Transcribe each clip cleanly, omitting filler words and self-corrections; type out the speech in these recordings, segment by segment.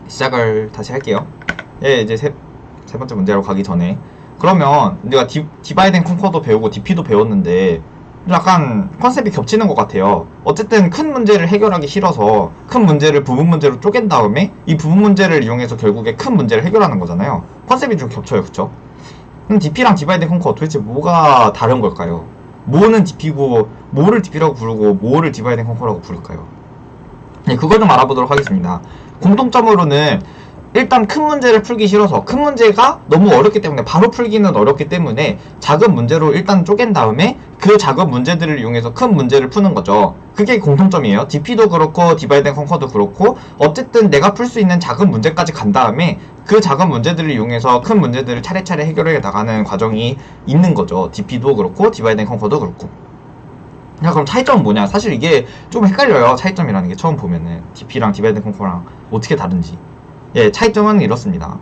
시작을 다시 할게요. 예, 이제 세 번째 문제로 가기 전에, 그러면 우리가 디바이드 앤 컨커도 배우고 DP도 배웠는데 약간 컨셉이 겹치는 것 같아요. 어쨌든 큰 문제를 해결하기 싫어서 큰 문제를 부분 문제로 쪼갠 다음에 이 부분 문제를 이용해서 결국에 큰 문제를 해결하는 거잖아요. 컨셉이 좀 겹쳐요, 그쵸? 그럼 DP랑 디바이드 앤 컨커 도대체 뭐가 다른 걸까요? 뭐는 DP고 뭐를 DP라고 부르고 뭐를 디바이드 앤 컨커라고 부를까요? 네, 그걸 좀 알아보도록 하겠습니다. 공통점으로는 일단 큰 문제를 풀기 싫어서, 큰 문제가 너무 어렵기 때문에, 바로 풀기는 어렵기 때문에 작은 문제로 일단 쪼갠 다음에 그 작은 문제들을 이용해서 큰 문제를 푸는 거죠. 그게 공통점이에요. DP도 그렇고 디바이드 앤 컨커도 그렇고, 어쨌든 내가 풀 수 있는 작은 문제까지 간 다음에 그 작은 문제들을 이용해서 큰 문제들을 차례차례 해결해 나가는 과정이 있는 거죠. DP도 그렇고 디바이드 앤 컨커도 그렇고. 야, 그럼 차이점은 뭐냐? 사실 이게 좀 헷갈려요. 차이점이라는 게 처음 보면은 DP랑 디바이드 앤 컨커랑 어떻게 다른지. 예, 차이점은 이렇습니다.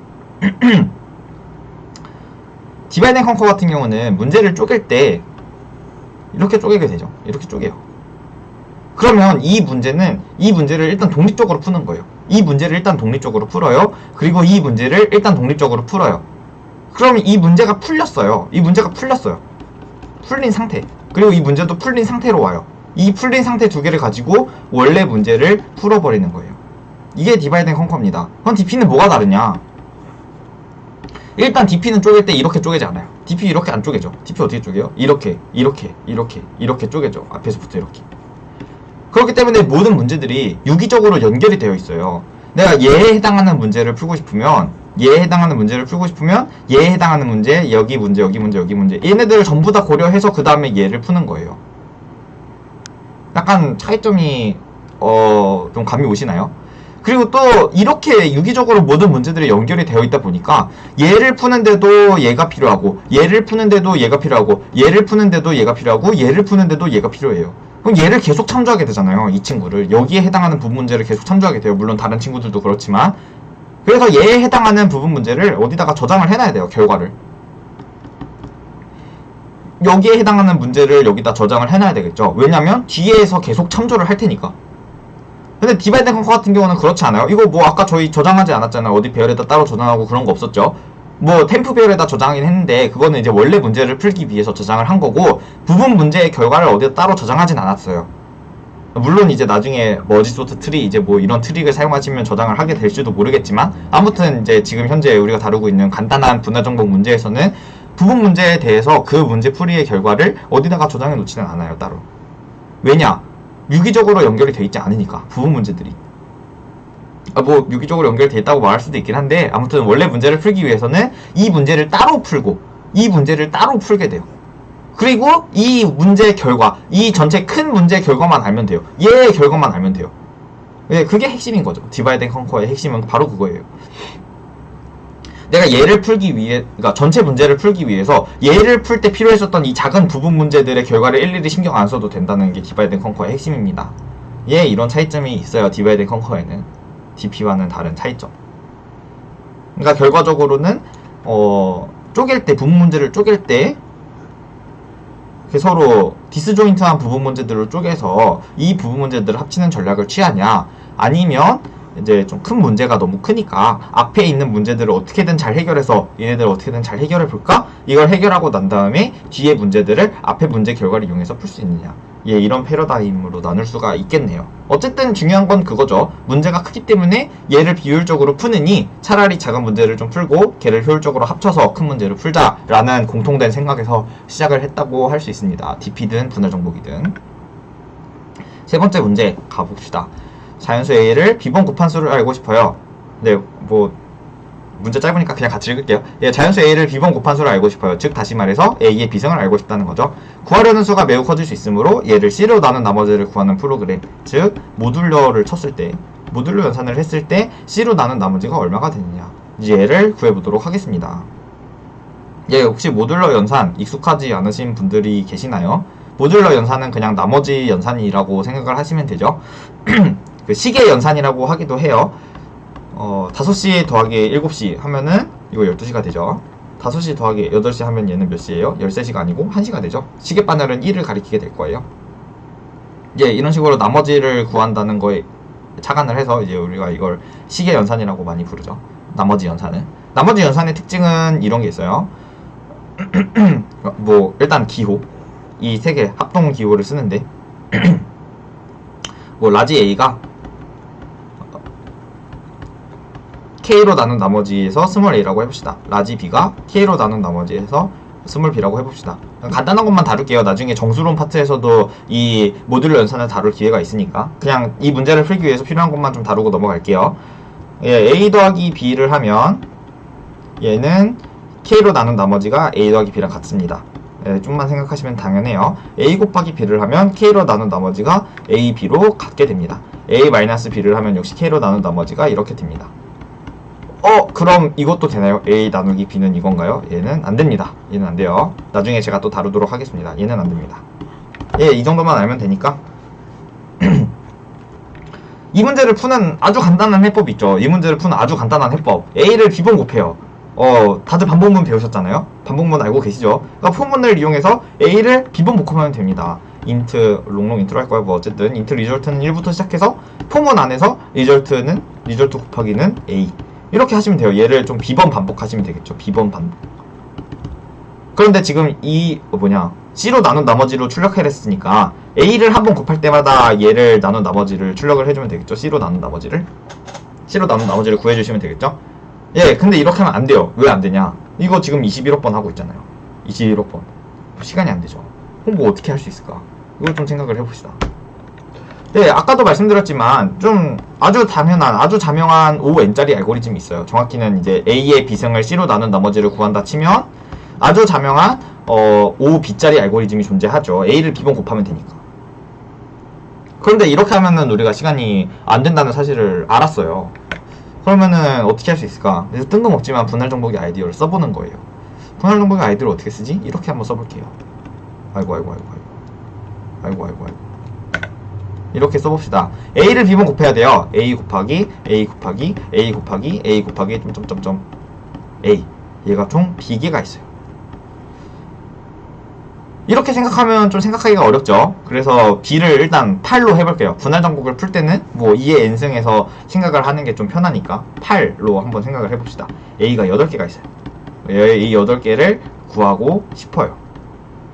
디바이드 앤 컨커 같은 경우는 문제를 쪼갤 때 이렇게 쪼개게 되죠. 이렇게 쪼개요. 그러면 이 문제를 일단 독립적으로 푸는 거예요. 이 문제를 일단 독립적으로 풀어요. 그리고 이 문제를 일단 독립적으로 풀어요. 그러면 이 문제가 풀렸어요. 이 문제가 풀렸어요. 풀린 상태. 그리고 이 문제도 풀린 상태로 와요. 이 풀린 상태 두 개를 가지고 원래 문제를 풀어버리는 거예요. 이게 디바이드 앤 컨커입니다. 그럼 DP는 뭐가 다르냐? 일단 DP는 쪼갤 때 이렇게 쪼개지 않아요. DP 이렇게 안 쪼개죠. DP 어떻게 쪼개요? 이렇게 쪼개죠. 앞에서부터 이렇게. 그렇기 때문에 모든 문제들이 유기적으로 연결이 되어 있어요. 내가 얘에 해당하는 문제를 풀고 싶으면, 얘에 해당하는 문제, 여기 문제, 얘네들을 전부 다 고려해서 그 다음에 얘를 푸는 거예요. 약간 차이점이 좀 감이 오시나요? 그리고 또 이렇게 유기적으로 모든 문제들이 연결이 되어 있다 보니까 얘를 푸는데도 얘가 필요하고, 얘를 푸는데도 얘가 필요하고, 얘를 푸는데도 얘가 필요하고, 얘를 푸는데도 얘가 필요해요. 그럼 얘를 계속 참조하게 되잖아요. 이 친구를, 여기에 해당하는 부분 문제를 계속 참조하게 돼요. 물론 다른 친구들도 그렇지만. 그래서 얘에 해당하는 부분 문제를 어디다가 저장을 해놔야 돼요. 결과를 여기에 해당하는 문제를 여기다 저장을 해놔야 되겠죠. 왜냐면 뒤에서 계속 참조를 할 테니까. 근데 디바이드 앤 컨커 같은 경우는 그렇지 않아요. 이거 뭐 아까 저희 저장하지 않았잖아요. 어디 배열에다 따로 저장하고 그런 거 없었죠. 뭐 템프 배열에다 저장하긴 했는데 그거는 이제 원래 문제를 풀기 위해서 저장을 한 거고, 부분 문제의 결과를 어디다 따로 저장하진 않았어요. 물론 이제 나중에 머지소트 트리, 이제 뭐 이런 트릭을 사용하시면 저장을 하게 될지도 모르겠지만, 아무튼 이제 지금 현재 우리가 다루고 있는 간단한 분할 정복 문제에서는 부분 문제에 대해서 그 문제 풀이의 결과를 어디다가 저장해 놓지는 않아요, 따로. 왜냐? 유기적으로 연결이 돼 있지 않으니까, 부분 문제들이. 뭐 유기적으로 연결돼 있다고 말할 수도 있긴 한데, 아무튼 원래 문제를 풀기 위해서는 이 문제를 따로 풀고 이 문제를 따로 풀게 돼요. 그리고 이 문제의 결과, 이 전체 큰 문제의 결과만 알면 돼요. 얘의 결과만 알면 돼요. 네, 그게 핵심인 거죠. 디바이드 앤 컨커의 핵심은 바로 그거예요. 내가 얘를 풀기 위해, 그러니까 전체 문제를 풀기 위해서 얘를 풀 때 필요했었던 이 작은 부분 문제들의 결과를 일일이 신경 안 써도 된다는 게 디바이드 앤 컨커의 핵심입니다. 예, 이런 차이점이 있어요. 디바이드 앤 컨커에는 DP와는 다른 차이점. 그러니까 결과적으로는 쪼갤 때, 부분 문제를 쪼갤 때 서로 디스조인트한 부분 문제들을 쪼개서 이 부분 문제들을 합치는 전략을 취하냐, 아니면 이제 좀 큰 문제가 너무 크니까 앞에 있는 문제들을 어떻게든 잘 해결해서 얘네들을 어떻게든 잘 해결해 볼까? 이걸 해결하고 난 다음에 뒤에 문제들을 앞에 문제 결과를 이용해서 풀 수 있느냐. 예, 이런 패러다임으로 나눌 수가 있겠네요. 어쨌든 중요한 건 그거죠. 문제가 크기 때문에 얘를 비효율적으로 푸느니 차라리 작은 문제를 좀 풀고 걔를 효율적으로 합쳐서 큰 문제를 풀자라는 공통된 생각에서 시작을 했다고 할 수 있습니다. DP든 분할 정복이든. 세 번째 문제 가봅시다. 자연수 A를 B번 곱한수를 알고 싶어요. 네, 뭐 문제 짧으니까 그냥 같이 읽을게요. 예, 자연수 A를 B번 곱한수를 알고 싶어요. 즉 다시 말해서 A의 B승을 알고 싶다는 거죠. 구하려는 수가 매우 커질 수 있으므로 얘를 C로 나눈 나머지를 구하는 프로그램, 즉 모듈러를 쳤을 때, 모듈러 연산을 했을 때 C로 나눈 나머지가 얼마가 되느냐, 이제 얘를 구해보도록 하겠습니다. 예, 혹시 모듈러 연산 익숙하지 않으신 분들이 계시나요? 모듈러 연산은 그냥 나머지 연산이라고 생각을 하시면 되죠. 그 시계 연산이라고 하기도 해요. 5시 더하기 7시 하면은 이거 12시가 되죠. 5시 더하기 8시 하면 얘는 몇 시예요? 13시가 아니고 1시가 되죠. 시계 바늘은 1을 가리키게 될 거예요. 예, 이런 식으로 나머지를 구한다는 거에 착안을 해서 이제 우리가 이걸 시계 연산이라고 많이 부르죠. 나머지 연산은. 나머지 연산의 특징은 이런 게 있어요. 뭐 일단 기호, 이 세 개 합동 기호를 쓰는데 뭐 라지 A가 K로 나눈 나머지에서 스몰 A라고 해봅시다. 라지 B가 K로 나눈 나머지에서 스몰 B라고 해봅시다. 간단한 것만 다룰게요. 나중에 정수론 파트에서도 이 모듈 연산을 다룰 기회가 있으니까 그냥 이 문제를 풀기 위해서 필요한 것만 좀 다루고 넘어갈게요. 예, A 더하기 B를 하면 얘는 K로 나눈 나머지가 A 더하기 B랑 같습니다. 예, 좀만 생각하시면 당연해요. A 곱하기 B를 하면 K로 나눈 나머지가 A, B로 같게 됩니다. A 마이너스 B를 하면 역시 K로 나눈 나머지가 이렇게 됩니다. 그럼 이것도 되나요? A 나누기 B는 이건가요? 얘는 안 됩니다. 얘는 안 돼요. 나중에 제가 또 다루도록 하겠습니다. 얘는 안 됩니다. 예, 이 정도만 알면 되니까. 이 문제를 푸는 아주 간단한 해법이 있죠. 이 문제를 푸는 아주 간단한 해법. A를 B번 곱해요. 다들 반복문 배우셨잖아요? 반복문 알고 계시죠? 그러니까 포문을 이용해서 A를 B번 복합하면 됩니다. 인트, 롱롱 인트로 할 거예요. 뭐 어쨌든 인트 리절트는 1부터 시작해서 포문 안에서 리절트 곱하기는 A. 이렇게 하시면 돼요. 얘를 좀 B번 반복하시면 되겠죠. B번 반복. 그런데 지금 C로 나눈 나머지로 출력해야 했으니까 A를 한번 곱할 때마다 얘를 나눈 나머지를 출력을 해주면 되겠죠. C로 나눈 나머지를 구해주시면 되겠죠. 예, 근데 이렇게 하면 안 돼요. 왜 안 되냐? 이거 지금 21억 번 하고 있잖아요. 21억 번. 시간이 안 되죠. 그럼 뭐 어떻게 할 수 있을까? 이걸 좀 생각을 해봅시다. 네, 아까도 말씀드렸지만 좀 아주 자명한 5n짜리 알고리즘이 있어요. 정확히는 이제 A의 비승을 C로 나눈 나머지를 구한다 치면 아주 자명한 5b짜리 알고리즘이 존재하죠. A를 B번 곱하면 되니까. 그런데 이렇게 하면은 우리가 시간이 안 된다는 사실을 알았어요. 그러면은 어떻게 할 수 있을까? 그래서 뜬금없지만 분할 정복의 아이디어를 써보는 거예요. 분할 정복의 아이디어를 어떻게 쓰지? 이렇게 한번 써볼게요. 아이고. 이렇게 써봅시다. A를 B번 곱해야 돼요. A 곱하기 A 곱하기 A 곱하기 A 곱하기 점점점점 A. 얘가 총 B개가 있어요. 이렇게 생각하면 좀 생각하기가 어렵죠. 그래서 B를 일단 8로 해볼게요. 분할 정복을 풀 때는 뭐 2의 n승에서 생각을 하는 게 좀 편하니까 8로 한번 생각을 해봅시다. A가 8개가 있어요. 이 8개를 구하고 싶어요.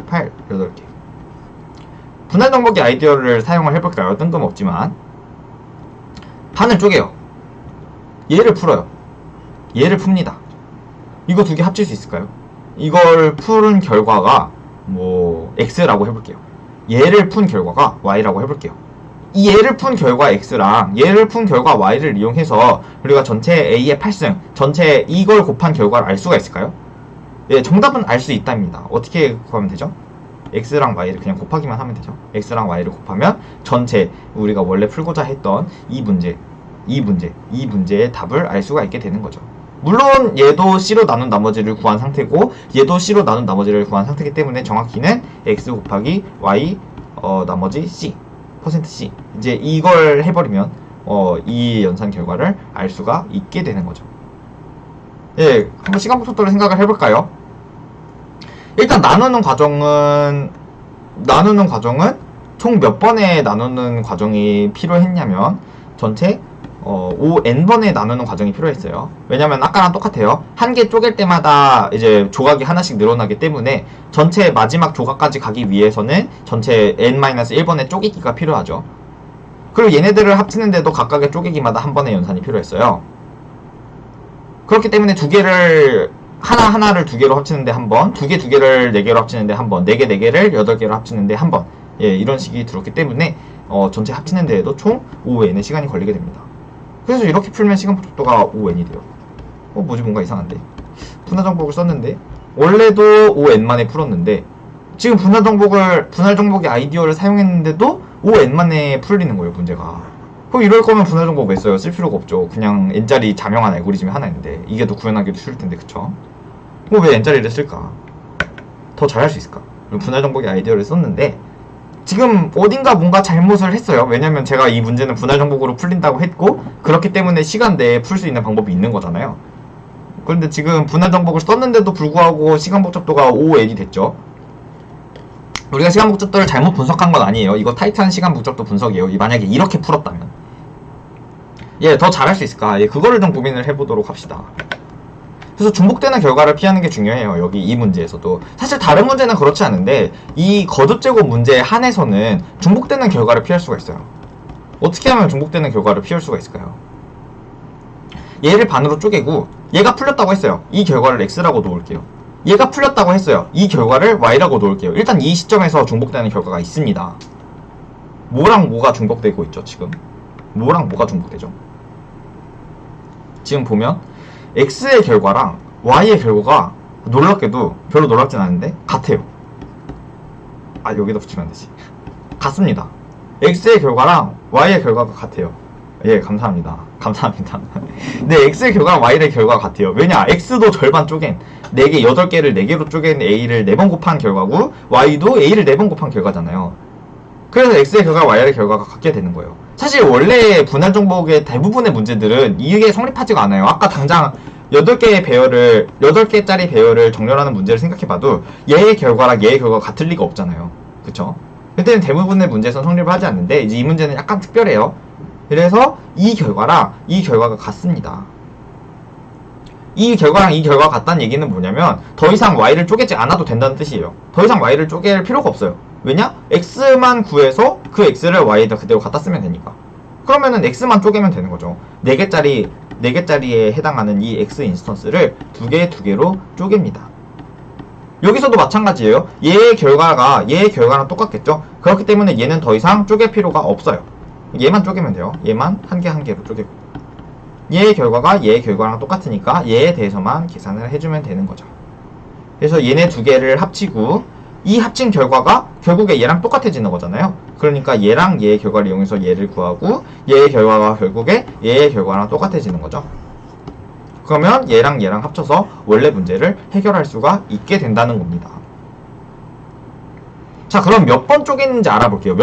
8, 8개. 분할 정복의 아이디어를 사용을 해볼까요? 뜬금없지만 판을 쪼개요. 얘를 풀어요. 얘를 풉니다. 이거 두 개 합칠 수 있을까요? 이걸 푸는 결과가 뭐 x라고 해볼게요. 얘를 푼 결과가 y라고 해볼게요. 이 얘를 푼 결과 x랑 얘를 푼 결과 y를 이용해서 우리가 전체 a의 8승 전체 이걸 곱한 결과를 알 수가 있을까요? 예, 정답은 알 수 있답니다. 어떻게 구하면 되죠? x랑 y를 그냥 곱하기만 하면 되죠. x랑 y를 곱하면 전체 우리가 원래 풀고자 했던 이 문제의 답을 알 수가 있게 되는 거죠. 물론 얘도 C로 나눈 나머지를 구한 상태고 얘도 C로 나눈 나머지를 구한 상태이기 때문에 정확히는 x 곱하기 y 나머지 C %C 이제 이걸 해버리면 이 연산 결과를 알 수가 있게 되는 거죠. 예, 한번 시간복 속도를 생각을 해볼까요? 일단 나누는 과정은 총 몇 번에 나누는 과정이 필요했냐면 전체 5n번에 나누는 과정이 필요했어요. 왜냐면 아까랑 똑같아요. 한 개 쪼갤 때마다 이제 조각이 하나씩 늘어나기 때문에 전체 마지막 조각까지 가기 위해서는 전체 n-1번의 쪼개기가 필요하죠. 그리고 얘네들을 합치는데도 각각의 쪼개기마다 한 번의 연산이 필요했어요. 그렇기 때문에 두 개를 하나를 두 개로 합치는데 한 번, 두 개를 네 개로 합치는데 한 번, 네 개를 8개로 합치는데 한 번, 예, 이런 식이 들었기 때문에 전체 합치는 데에도 총 5n의 시간이 걸리게 됩니다. 그래서 이렇게 풀면 시간복 속도가 5n이 돼요. 뭐지 뭔가 이상한데. 분할 정복을 썼는데 원래도 5n만에 풀었는데 지금 분할 정복의 아이디어를 사용했는데도 5n만에 풀리는 거예요, 문제가. 그럼 이럴 거면 분할 정복 왜 써요? 쓸 필요가 없죠. 그냥 n짜리 자명한 알고리즘이 하나 있는데 이게 더 구현하기도 쉬울 텐데, 그쵸? 왜 n짜리를 쓸까? 더 잘할 수 있을까? 분할 정복의 아이디어를 썼는데 지금 어딘가 뭔가 잘못을 했어요. 왜냐면 제가 이 문제는 분할 정복으로 풀린다고 했고 그렇기 때문에 시간 내에 풀 수 있는 방법이 있는 거잖아요. 그런데 지금 분할 정복을 썼는데도 불구하고 시간 복잡도가 5n이 됐죠. 우리가 시간 복잡도를 잘못 분석한 건 아니에요. 이거 타이트한 시간 복잡도 분석이에요. 만약에 이렇게 풀었다면 예, 더 잘할 수 있을까? 예, 그거를 좀 고민을 해보도록 합시다. 그래서 중복되는 결과를 피하는 게 중요해요. 여기 이 문제에서도. 사실 다른 문제는 그렇지 않은데 이 거듭제곱 문제에 한해서는 중복되는 결과를 피할 수가 있어요. 어떻게 하면 중복되는 결과를 피할 수가 있을까요? 얘를 반으로 쪼개고 얘가 풀렸다고 했어요. 이 결과를 x라고 놓을게요. 얘가 풀렸다고 했어요. 이 결과를 y라고 놓을게요. 일단 이 시점에서 중복되는 결과가 있습니다. 뭐랑 뭐가 중복되고 있죠, 지금? 뭐랑 뭐가 중복되죠? 지금 보면 x의 결과랑 y의 결과가 놀랍게도 별로 놀랍진 않은데 같아요. 아, 여기다 붙이면 안 되지. 같습니다. x의 결과랑 y의 결과가 같아요. 예, 감사합니다. 감사합니다. 네, x의 결과랑 y의 결과가 같아요. 왜냐? x도 절반 쪼갠 4개, 8개를 4개로 쪼갠 a를 4번 곱한 결과고 y도 a를 4번 곱한 결과잖아요. 그래서 x의 결과와 y의 결과가 같게 되는 거예요. 사실 원래 분할 정복의 대부분의 문제들은 이게 성립하지가 않아요. 아까 당장 8개의 배열을 8개짜리 배열을 정렬하는 문제를 생각해봐도 얘의 결과랑 얘의 결과가 같을 리가 없잖아요. 그쵸? 그때는 대부분의 문제에서 성립을 하지 않는데 이제 이 문제는 약간 특별해요. 그래서 이 결과랑 이 결과가 같습니다. 이 결과랑 이 결과가 같다는 얘기는 뭐냐면 더 이상 y를 쪼개지 않아도 된다는 뜻이에요. 더 이상 y를 쪼갤 필요가 없어요. 왜냐? x만 구해서 그 x를 y에다 그대로 갖다 쓰면 되니까. 그러면은 x만 쪼개면 되는 거죠. 4개짜리에 해당하는 이 x 인스턴스를 2개로 쪼갭니다. 여기서도 마찬가지예요. 얘의 결과랑 똑같겠죠? 그렇기 때문에 얘는 더 이상 쪼갤 필요가 없어요. 얘만 쪼개면 돼요. 얘만 한 개로 쪼개고. 얘의 결과가 얘의 결과랑 똑같으니까 얘에 대해서만 계산을 해주면 되는 거죠. 그래서 얘네 2개를 합치고 이 합친 결과가 결국에 얘랑 똑같아지는 거잖아요. 그러니까 얘랑 얘의 결과를 이용해서 얘를 구하고 얘의 결과가 결국에 얘의 결과랑 똑같아지는 거죠. 그러면 얘랑 합쳐서 원래 문제를 해결할 수가 있게 된다는 겁니다. 자, 그럼 몇 번 쪼갰는지 알아볼게요.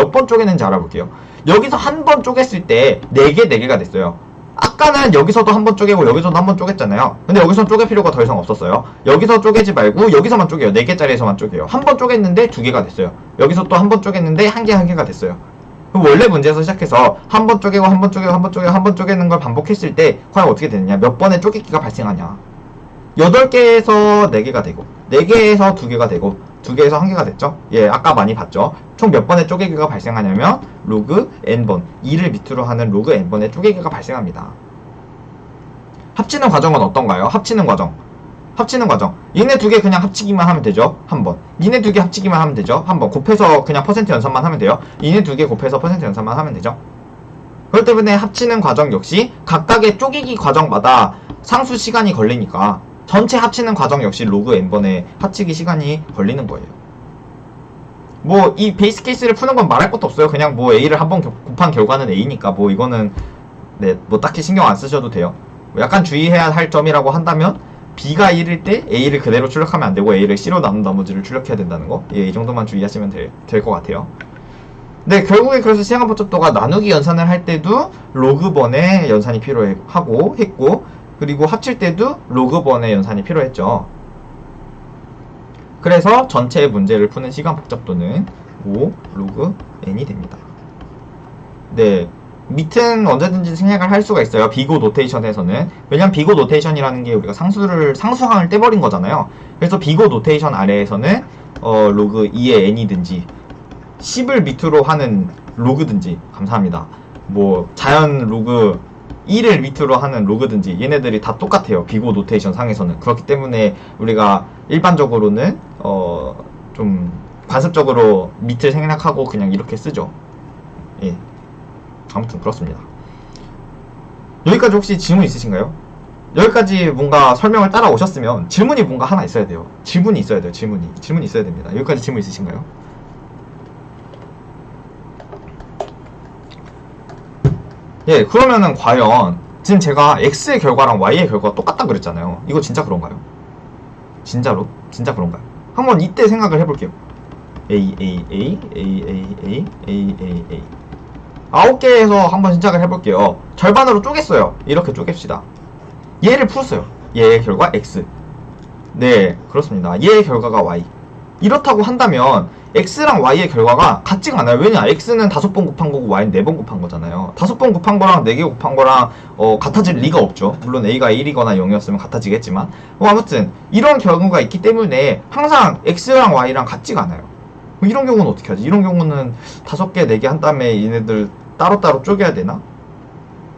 여기서 한 번 쪼갰을 때 4개가 됐어요. 아까는 여기서도 한 번 쪼개고 여기서도 한 번 쪼갰잖아요. 근데 여기서는 쪼갤 필요가 더 이상 없었어요. 여기서 쪼개지 말고 여기서만 쪼개요. 4개짜리에서만 쪼개요. 한 번 쪼갰는데 2개가 됐어요. 여기서 또 한 번 쪼갰는데 한 개가 됐어요. 그럼 원래 문제에서 시작해서 한 번 쪼개고 한 번 쪼개는 걸 반복했을 때 과연 어떻게 되느냐? 몇 번의 쪼개기가 발생하냐? 8개에서 4개가 되고 4개에서 2개가 되고 2개에서 1개가 됐죠? 예, 아까 많이 봤죠? 총 몇 번의 쪼개기가 발생하냐면 로그 n번, 2를 밑으로 하는 로그 n번의 쪼개기가 발생합니다. 합치는 과정은 어떤가요? 합치는 과정. 얘네 2개 그냥 합치기만 하면 되죠? 한 번. 얘네 2개 합치기만 하면 되죠? 한 번. 곱해서 그냥 퍼센트 연산만 하면 돼요? 얘네 2개 곱해서 퍼센트 연산만 하면 되죠? 그렇기 때문에 합치는 과정 역시 각각의 쪼개기 과정마다 상수 시간이 걸리니까 전체 합치는 과정 역시 로그 n번의 합치기 시간이 걸리는 거예요. 뭐 이 베이스 케이스를 푸는 건 말할 것도 없어요. 그냥 뭐 a를 한 번 곱한 결과는 a니까 뭐 이거는 네, 뭐 딱히 신경 안 쓰셔도 돼요. 약간 주의해야 할 점이라고 한다면 b가 1일 때 a를 그대로 출력하면 안 되고 a를 c로 나눈 나머지를 출력해야 된다는 거. 예, 이 정도만 주의하시면 될 것 같아요. 네, 결국에 그래서 시간 법칙도가 나누기 연산을 할 때도 로그번의 연산이 했고 그리고 합칠 때도 로그번의 연산이 필요했죠. 그래서 전체 문제를 푸는 시간 복잡도는 5 로그 n이 됩니다. 네, 밑은 언제든지 생략을 할 수가 있어요. 비고 노테이션에서는. 왜냐면 비고 노테이션이라는 게 우리가 상수항을 떼버린 거잖아요. 그래서 비고 노테이션 아래에서는 로그 2의 n이든지 10을 밑으로 하는 로그든지, 감사합니다. 뭐 자연 로그 1을 밑으로 하는 로그든지 얘네들이 다 똑같아요. 비고 노테이션 상에서는. 그렇기 때문에 우리가 일반적으로는 좀 관습적으로 밑을 생략하고 그냥 이렇게 쓰죠. 예, 아무튼 그렇습니다. 여기까지 혹시 질문 있으신가요? 여기까지 뭔가 설명을 따라오셨으면 질문이 뭔가 하나 있어야 돼요. 질문이 있어야 됩니다. 여기까지 질문 있으신가요? 예, 그러면은 과연 지금 제가 x의 결과랑 y의 결과가 똑같다 그랬잖아요. 이거 진짜 그런가요? 진짜 그런가요? 한번 이때 생각을 해볼게요. a 9개에서 한번 시작을 해볼게요. 절반으로 쪼갰어요. 이렇게 쪼갭시다. 얘를 풀었어요. 얘의 결과 x. 네, 그렇습니다. 얘의 결과가 y. 이렇다고 한다면 x랑 y의 결과가 같지가 않아요. 왜냐? x는 5번 곱한 거고 y는 4번 곱한 거잖아요. 5번 곱한 거랑 4개 곱한 거랑 같아질 리가 없죠. 물론 a가 1이거나 0이었으면 같아지겠지만 아무튼 이런 경우가 있기 때문에 항상 x랑 y랑 같지가 않아요. 이런 경우는 어떻게 하지? 이런 경우는 5개, 4개 한 다음에 얘네들 따로따로 쪼개야 되나?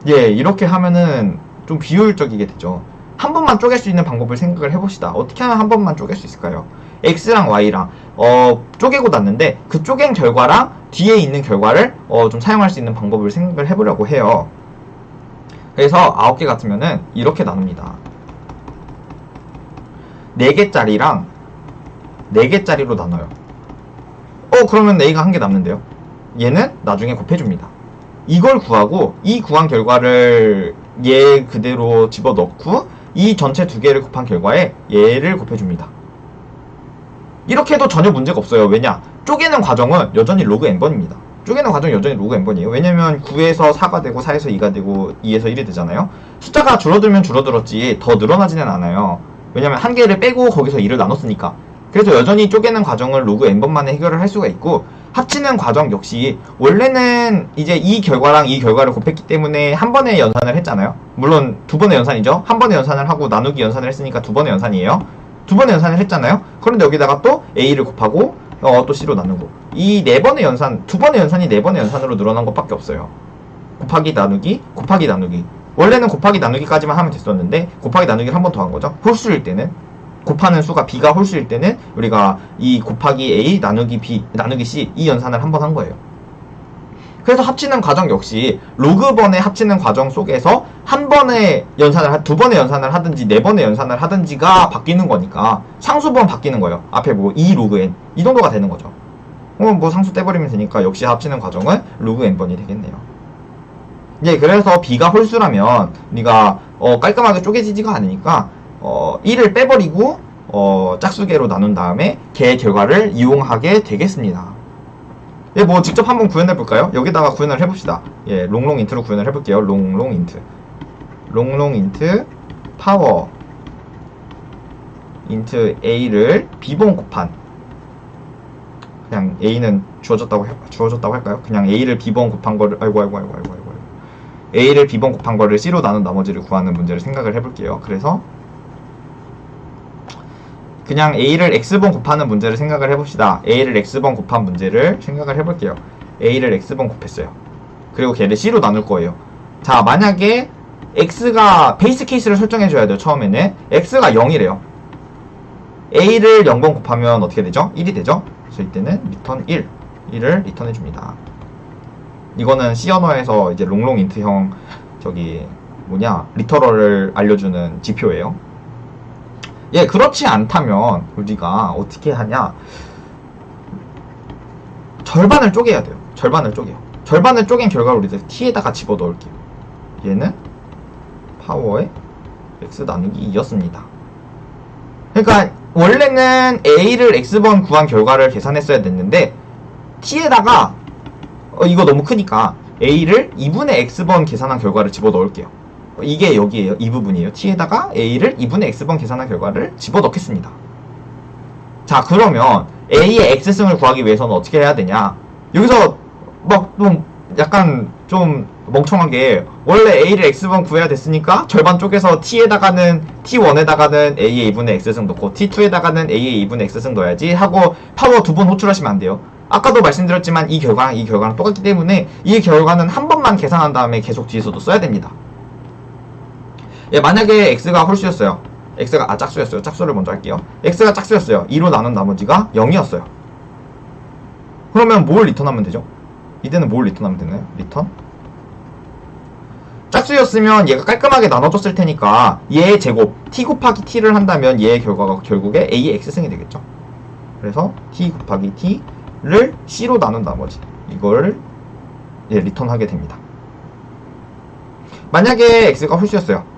예, 이렇게 하면은 좀 비효율적이게 되죠. 한 번만 쪼갤 수 있는 방법을 생각을 해봅시다. 어떻게 하면 한 번만 쪼갤 수 있을까요? x랑 y랑 쪼개고 났는데 그 쪼갠 결과랑 뒤에 있는 결과를 좀 사용할 수 있는 방법을 생각을 해보려고 해요. 그래서 9개 같으면은 이렇게 나눕니다. 4개짜리랑 4개짜리로 나눠요. 그러면 a가 1개 남는데요. 얘는 나중에 곱해줍니다. 이걸 구하고 이 구한 결과를 얘 그대로 집어넣고 이 전체 2개를 곱한 결과에 얘를 곱해줍니다. 이렇게 해도 전혀 문제가 없어요. 왜냐? 쪼개는 과정은 여전히 로그 n번입니다. 쪼개는 과정이 여전히 로그 n번이에요. 왜냐면 9에서 4가 되고 4에서 2가 되고 2에서 1이 되잖아요. 숫자가 줄어들면 줄어들었지 더 늘어나지는 않아요. 왜냐면 한 개를 빼고 거기서 2를 나눴으니까. 그래서 여전히 쪼개는 과정을 로그 n번만에 해결을 할 수가 있고, 합치는 과정 역시 원래는 이제 이 결과랑 이 결과를 곱했기 때문에 한 번에 연산을 했잖아요. 물론 2번의 연산이죠. 한 번에 연산을 하고 나누기 연산을 했으니까 2번의 연산이에요. 2번의 연산을 했잖아요. 그런데 여기다가 또 a를 곱하고 또 c로 나누고, 이 4번의 연산, 2번의 연산이 4번의 연산으로 늘어난 것밖에 없어요. 곱하기 나누기 곱하기 나누기. 원래는 곱하기 나누기까지만 하면 됐었는데 곱하기 나누기를 한 번 더 한 거죠. 홀수일 때는, 곱하는 수가 b가 홀수일 때는 우리가 이 곱하기 a 나누기 b 나누기 c 이 연산을 한 번 한 거예요. 그래서 합치는 과정 역시 로그번의 합치는 과정 속에서 한 번의 연산을, 2번의 연산을 하든지 4번의 연산을 하든지가 바뀌는 거니까 상수번 바뀌는 거예요. 앞에 뭐 2로그 n 이 정도가 되는 거죠. 뭐 상수 떼버리면 되니까 역시 합치는 과정은 로그 n번이 되겠네요. 예, 그래서 b가 홀수라면 우리가 깔끔하게 쪼개지지가 않으니까 1을 빼버리고 짝수개로 나눈 다음에 걔의 결과를 이용하게 되겠습니다. 예, 뭐 직접 한번 구현해 볼까요? 여기다가 구현을 해봅시다. 예, 롱롱 인트로 구현을 해볼게요. 롱롱 인트 파워 인트 a를 b번 곱한, 그냥 a는 주어졌다고 할까요? 그냥 a를 b번 곱한 거를 a를 b번 곱한 거를 c로 나눈 나머지를 구하는 문제를 생각을 해볼게요. 그래서 그냥 a를 x번 곱하는 문제를 생각을 해봅시다. a를 x번 곱한 문제를 생각을 해볼게요. a를 x번 곱했어요. 그리고 걔를 c로 나눌 거예요. 자, 만약에 x가 베이스 케이스를 설정해줘야 돼요. 처음에는 x가 0이래요. a를 0번 곱하면 어떻게 되죠? 1이 되죠? 그래서 이때는 return 1을 리턴해줍니다. 이거는 C 언어에서 이제 롱롱 인트형 리터럴을 알려주는 지표예요. 예, 그렇지 않다면 우리가 어떻게 하냐, 절반을 쪼개야 돼요. 절반을 쪼갠 결과를 우리가 t에다가 집어넣을게요. 얘는 파워의 x 나누기 2였습니다. 그러니까 원래는 a를 x번 구한 결과를 계산했어야 됐는데 t에다가 이거 너무 크니까 a를 2분의 x번 계산한 결과를 집어넣을게요. 이게 여기에요. 이 부분이에요. t에다가 a를 2분의 x번 계산한 결과를 집어넣겠습니다. 자, 그러면 a의 x승을 구하기 위해서는 어떻게 해야 되냐, 여기서 막 좀 약간 좀 멍청하게 원래 a를 x번 구해야 됐으니까 절반 쪼개서 t1에다가는 a의 2분의 x승 넣고 t2에다가는 a의 2분의 x승 넣어야지 하고 파워 2번 호출하시면 안 돼요. 아까도 말씀드렸지만 이 결과랑 똑같기 때문에 이 결과는 한 번만 계산한 다음에 계속 뒤에서도 써야 됩니다. 예, 만약에 x가 홀수였어요. x가 짝수였어요. 짝수를 먼저 할게요. x가 짝수였어요. 2로 나눈 나머지가 0이었어요. 그러면 뭘 리턴하면 되죠? 이때는 뭘 리턴하면 되나요? 리턴? 짝수였으면 얘가 깔끔하게 나눠줬을 테니까 얘의 제곱 t 곱하기 t를 한다면 얘의 결과가 결국에 a의 x승이 되겠죠. 그래서 t 곱하기 t를 c로 나눈 나머지 이걸 리턴하게 됩니다. 만약에 x가 홀수였어요.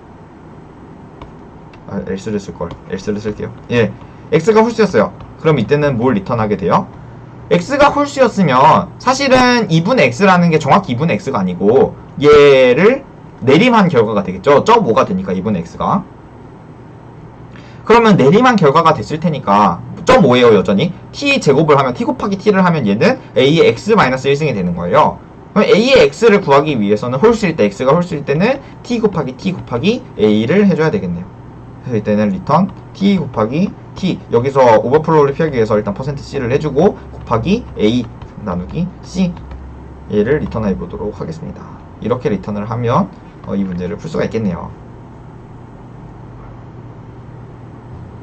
else를 쓸걸. else를 쓸게요. 예, x가 홀수였어요. 그럼 이때는 뭘 리턴하게 돼요? x가 홀수였으면 사실은 2분의 x라는 게 정확히 2분의 x가 아니고 얘를 내림한 결과가 되겠죠. 5가 되니까 2분의 x가. 그러면 내림한 결과가 됐을 테니까 0.5예요 여전히. t 제곱을 하면 t 곱하기 t를 하면 얘는 a의 x-1승이 되는 거예요. 그럼 a의 x를 구하기 위해서는 홀수일 때, x가 홀수일 때는 t 곱하기 a를 해줘야 되겠네요. 그래서 이때는 리턴 t 곱하기 t, 여기서 오버플로우를 피하기 위해서 일단 %c를 해주고 곱하기 a 나누기 c, 얘를 리턴해 보도록 하겠습니다. 이렇게 리턴을 하면 이 문제를 풀 수가 있겠네요.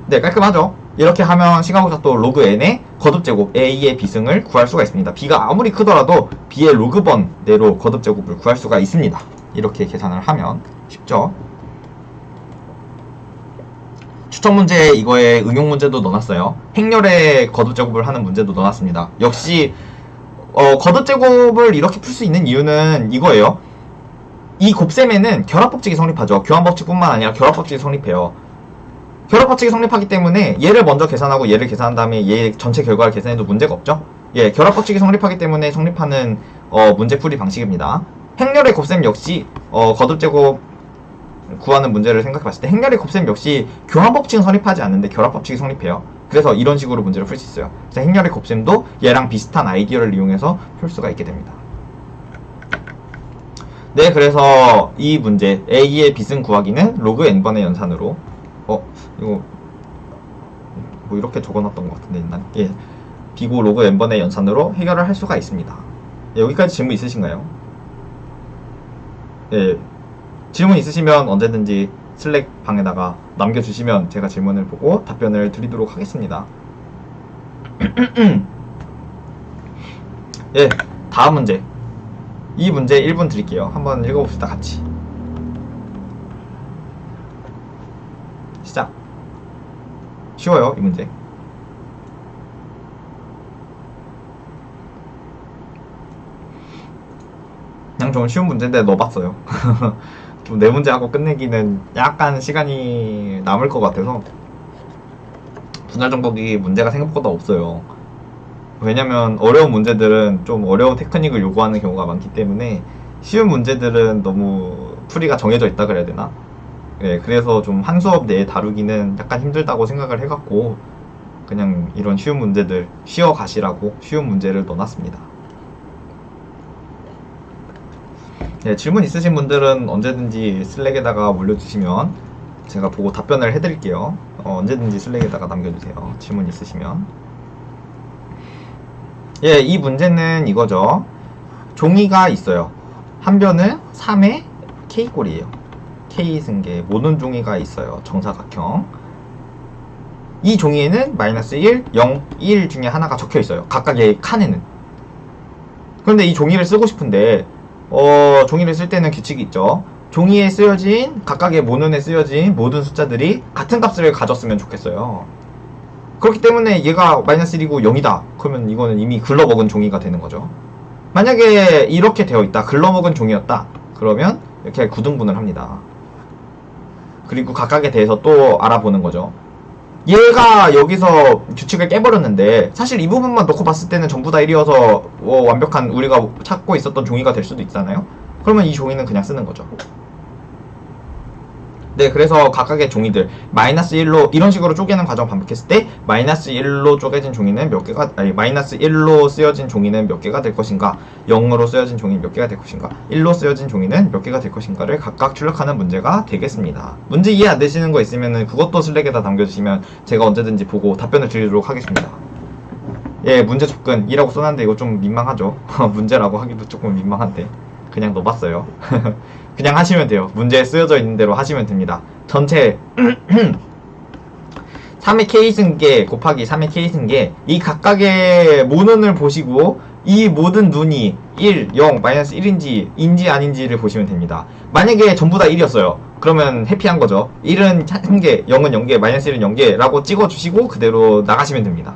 네, 깔끔하죠? 이렇게 하면 시가고작도 로그 n의 거듭제곱 a의 비승을 구할 수가 있습니다. b가 아무리 크더라도 b의 로그번 내로 거듭제곱을 구할 수가 있습니다. 이렇게 계산을 하면 쉽죠? 추천 문제 이거에 응용 문제도 넣어놨어요. 행렬의 거듭제곱을 하는 문제도 넣어놨습니다. 역시 거듭제곱을 이렇게 풀 수 있는 이유는 이거예요. 이 곱셈에는 결합법칙이 성립하죠. 교환법칙뿐만 아니라 결합법칙이 성립해요. 결합법칙이 성립하기 때문에 얘를 먼저 계산하고 얘를 계산한 다음에 얘 전체 결과를 계산해도 문제가 없죠. 예, 결합법칙이 성립하기 때문에 성립하는 문제풀이 방식입니다. 행렬의 곱셈 역시 거듭제곱 구하는 문제를 생각해봤을 때 행렬의 곱셈 역시 교환법칙은 성립하지 않는데 결합법칙이 성립해요. 그래서 이런 식으로 문제를 풀 수 있어요. 그래서 행렬의 곱셈도 얘랑 비슷한 아이디어를 이용해서 풀 수가 있게 됩니다. 네, 그래서 이 문제 a의 비승 구하기는 로그 n번의 연산으로 이거 뭐 이렇게 적어놨던 것 같은데 옛날에. 예, b고 로그 n번의 연산으로 해결을 할 수가 있습니다. 예, 여기까지 질문 있으신가요? 예, 질문 있으시면 언제든지 슬랙 방에다가 남겨주시면 제가 질문을 보고 답변을 드리도록 하겠습니다. 예, 다음 문제. 이 문제 1분 드릴게요. 한번 읽어봅시다, 같이. 시작. 쉬워요, 이 문제. 그냥 좀 쉬운 문제인데 넣어봤어요. 좀 네 문제 하고 끝내기는 약간 시간이 남을 것 같아서 분할 정복이 문제가 생각보다 없어요. 왜냐면 어려운 문제들은 좀 어려운 테크닉을 요구하는 경우가 많기 때문에 쉬운 문제들은 너무 풀이가 정해져 있다 그래야 되나? 예, 그래서 좀 한 수업 내에 다루기는 약간 힘들다고 생각을 해갖고 그냥 이런 쉬운 문제들 쉬어 가시라고 쉬운 문제를 넣어놨습니다. 예, 질문 있으신 분들은 언제든지 슬랙에다가 올려주시면 제가 보고 답변을 해드릴게요. 언제든지 슬랙에다가 남겨주세요. 질문 있으시면. 예, 이 문제는 이거죠. 종이가 있어요. 한 변은 3의 K꼴이에요. K승계 모든 종이가 있어요. 정사각형. 이 종이에는 -1, 0, 1 중에 하나가 적혀 있어요. 각각의 칸에는. 그런데 이 종이를 쓰고 싶은데 종이를 쓸 때는 규칙이 있죠. 종이에 쓰여진 각각의 모눈에 쓰여진 모든 숫자들이 같은 값을 가졌으면 좋겠어요. 그렇기 때문에 얘가 -1이고 0이다. 그러면 이거는 이미 글러먹은 종이가 되는 거죠. 만약에 이렇게 되어 있다. 글러먹은 종이었다. 그러면 이렇게 구등분을 합니다. 그리고 각각에 대해서 또 알아보는 거죠. 얘가 여기서 규칙을 깨버렸는데 사실 이 부분만 놓고 봤을 때는 전부 다 1이어서 완벽한 우리가 찾고 있었던 종이가 될 수도 있잖아요. 그러면 이 종이는 그냥 쓰는 거죠. 네, 그래서 각각의 종이들 -1로 이런 식으로 쪼개는 과정 반복했을 때 -1로 쪼개진 종이는 몇 개가 -1로 쓰여진 종이는 몇 개가 될 것인가, 0으로 쓰여진 종이는 몇 개가 될 것인가, 1로 쓰여진 종이는 몇 개가 될 것인가를 각각 출력하는 문제가 되겠습니다. 문제 이해 안 되시는 거 있으면은 그것도 슬랙에다 남겨주시면 제가 언제든지 보고 답변을 드리도록 하겠습니다. 예, 문제 접근 2라고 써놨는데 이거 좀 민망하죠. 문제라고 하기도 조금 민망한데 그냥 넣어봤어요. 그냥 하시면 돼요. 문제에 쓰여져 있는 대로 하시면 됩니다. 전체 3의 K승계 곱하기 3의 K승계, 이 각각의 모눈을 보시고 이 모든 눈이 1, 0, -1인지 아닌지를 보시면 됩니다. 만약에 전부 다 1이었어요. 그러면 해피한 거죠. 1은 1개, 0은 0개, -1은 0개라고 찍어주시고 그대로 나가시면 됩니다.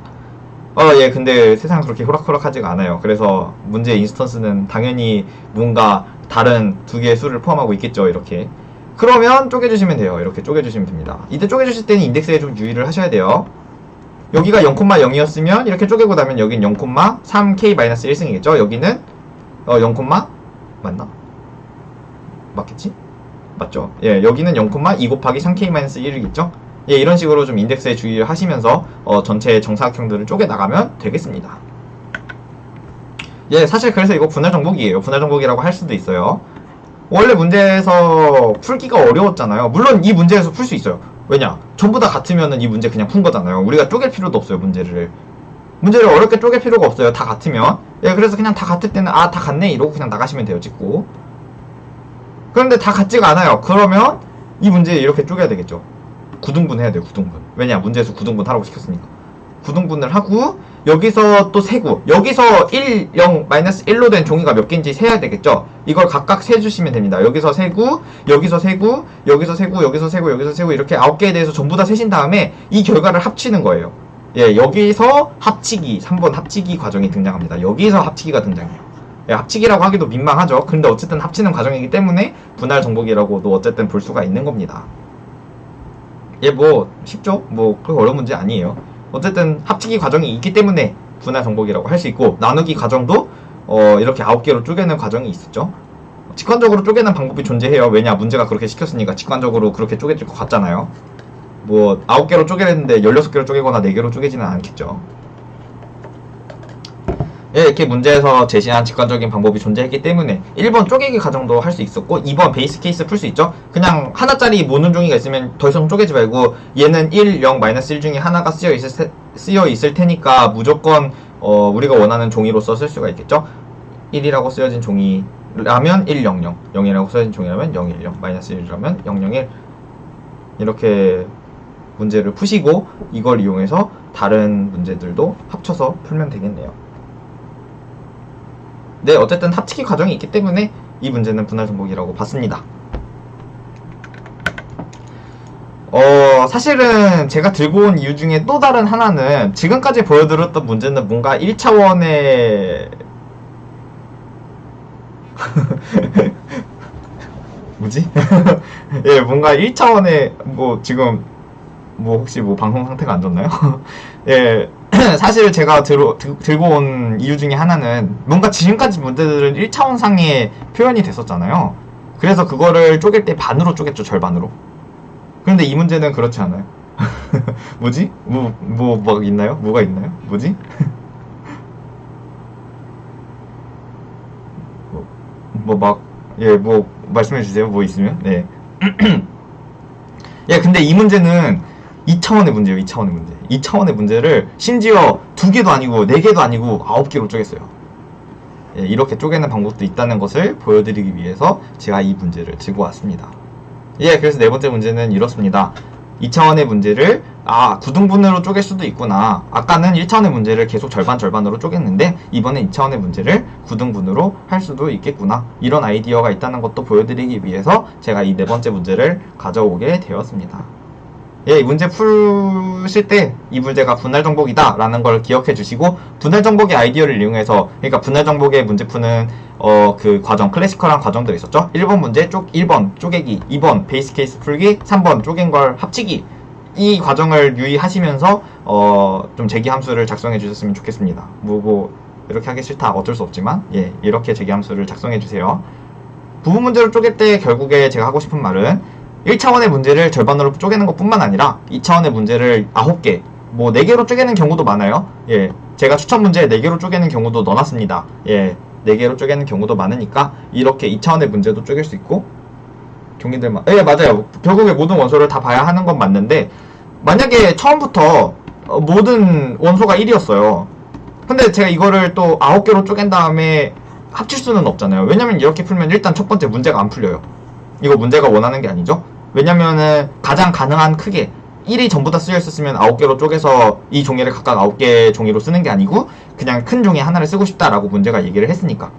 예, 근데 세상은 그렇게 호락호락하지가 않아요. 그래서 문제 인스턴스는 당연히 뭔가 다른 두 개의 수를 포함하고 있겠죠, 이렇게. 그러면 쪼개주시면 돼요. 이렇게 쪼개주시면 됩니다. 이때 쪼개주실 때는 인덱스에 좀 유의를 하셔야 돼요. 여기가 0,0이었으면 이렇게 쪼개고 나면 여긴 0,3K-1승이겠죠? 여기는 0, 맞나? 맞겠지? 맞죠? 예, 여기는 0,2 곱하기 3K-1이겠죠? 예, 이런 식으로 좀 인덱스에 주의를 하시면서 전체 정사각형들을 쪼개 나가면 되겠습니다. 예, 사실 그래서 이거 분할 정복이에요. 분할 정복이라고 할 수도 있어요. 원래 문제에서 풀기가 어려웠잖아요. 물론 이 문제에서 풀 수 있어요. 왜냐? 전부 다 같으면은 이 문제 그냥 푼 거잖아요. 우리가 쪼갤 필요도 없어요, 문제를. 문제를 어렵게 쪼갤 필요가 없어요. 다 같으면. 예, 그래서 그냥 다 같을 때는 다 같네 이러고 그냥 나가시면 돼요, 찍고. 그런데 다 같지가 않아요. 그러면 이 문제 이렇게 쪼개야 되겠죠. 구등분 해야 돼요, 구등분. 왜냐? 문제에서 구등분 하라고 시켰으니까. 구등분을 하고 여기서 또 세고, 여기서 1, 0, 마이너스 1로 된 종이가 몇 개인지 세야 되겠죠. 이걸 각각 세주시면 됩니다. 여기서 세고, 여기서 세고, 여기서 세고, 여기서 세고, 여기서 세고, 이렇게 9개에 대해서 전부 다 세신 다음에 이 결과를 합치는 거예요. 예, 여기서 합치기, 3번 합치기 과정이 등장합니다. 여기서 합치기가 등장해요. 예, 합치기라고 하기도 민망하죠. 근데 어쨌든 합치는 과정이기 때문에 분할 정복이라고도 어쨌든 볼 수가 있는 겁니다. 예, 뭐 쉽죠? 뭐 그렇게 어려운 문제 아니에요. 어쨌든 합치기 과정이 있기 때문에 분할 정복이라고 할 수 있고, 나누기 과정도 이렇게 9개로 쪼개는 과정이 있었죠. 직관적으로 쪼개는 방법이 존재해요. 왜냐? 문제가 그렇게 시켰으니까 직관적으로 그렇게 쪼개질 것 같잖아요. 뭐 9개로 쪼개랬는데 16개로 쪼개거나 4개로 쪼개지는 않겠죠. 예, 이렇게 문제에서 제시한 직관적인 방법이 존재했기 때문에 1번 쪼개기 과정도 할 수 있었고, 2번 베이스 케이스 풀 수 있죠. 그냥 하나짜리 모는 종이가 있으면 더 이상 쪼개지 말고 얘는 1, 0, 마이너스 1 중에 하나가 쓰여 있을 테니까 무조건 우리가 원하는 종이로서 쓸 수가 있겠죠. 1이라고 쓰여진 종이라면 1, 0, 0, 0이라고 쓰여진 종이라면 0, 1, 0, 마이너스 1이라면 0, 0, 1. 이렇게 문제를 푸시고 이걸 이용해서 다른 문제들도 합쳐서 풀면 되겠네요. 네, 어쨌든 합치기 과정이 있기 때문에 이 문제는 분할 정복이라고 봤습니다. 사실은 제가 들고 온 이유 중에 또 다른 하나는, 지금까지 보여드렸던 문제는 뭔가 1차원의 뭐지? 예, 뭔가 1차원의 지금 혹시 방송 상태가 안 좋나요? 예, 사실 제가 들고 온 이유 중에 하나는, 뭔가 지금까지 문제들은 1차원상의 표현이 됐었잖아요. 그래서 그거를 쪼갤 때 반으로 쪼갰죠, 절반으로. 그런데 이 문제는 그렇지 않아요. 뭐지? 뭐 있나요? 뭐가 있나요? 뭐지? 말씀해주세요. 뭐 있으면. 네. 예, 근데 이 문제는 2차원의 문제예요. 2차원의 문제. 2차원의 문제를 심지어 2개도 아니고 4개도 아니고 9개로 쪼갰어요. 예, 이렇게 쪼개는 방법도 있다는 것을 보여드리기 위해서 제가 이 문제를 들고 왔습니다. 예, 그래서 네 번째 문제는 이렇습니다. 2차원의 문제를 구등분으로 쪼갤 수도 있구나. 아까는 1차원의 문제를 계속 절반으로 쪼갰는데 이번엔 2차원의 문제를 구등분으로 할 수도 있겠구나. 이런 아이디어가 있다는 것도 보여드리기 위해서 제가 이 네 번째 문제를 가져오게 되었습니다. 예, 이 문제 푸실 때 이 문제가 분할 정복이다 라는 걸 기억해 주시고, 분할 정복의 아이디어를 이용해서, 그러니까 분할 정복의 문제 푸는 그 과정, 클래시컬한 과정들이 있었죠. 1번 문제 1번 쪼개기, 2번 베이스 케이스 풀기, 3번 쪼갠 걸 합치기. 이 과정을 유의하시면서 좀 제기 함수를 작성해 주셨으면 좋겠습니다. 이렇게 하기 싫다, 어쩔 수 없지만, 예, 이렇게 제기 함수를 작성해 주세요. 부분 문제로 쪼갤 때 결국에 제가 하고 싶은 말은, 1차원의 문제를 절반으로 쪼개는 것 뿐만 아니라 2차원의 문제를 9개, 4개로 쪼개는 경우도 많아요. 예, 제가 추천 문제 4개로 쪼개는 경우도 넣어놨습니다. 예, 4개로 쪼개는 경우도 많으니까 이렇게 2차원의 문제도 쪼갤 수 있고, 종이들만, 예, 맞아요. 결국에 모든 원소를 다 봐야 하는 건 맞는데, 만약에 처음부터 모든 원소가 1이었어요. 근데 제가 이거를 또 9개로 쪼갠 다음에 합칠 수는 없잖아요. 왜냐면 이렇게 풀면 일단 첫 번째 문제가 안 풀려요. 이거 문제가 원하는 게 아니죠. 왜냐면은 가장 가능한 크게 1이 전부 다 쓰여 있었으면 9개로 쪼개서 이 종이를 각각 9개 종이로 쓰는 게 아니고 그냥 큰 종이 하나를 쓰고 싶다라고 문제가 얘기를 했으니까.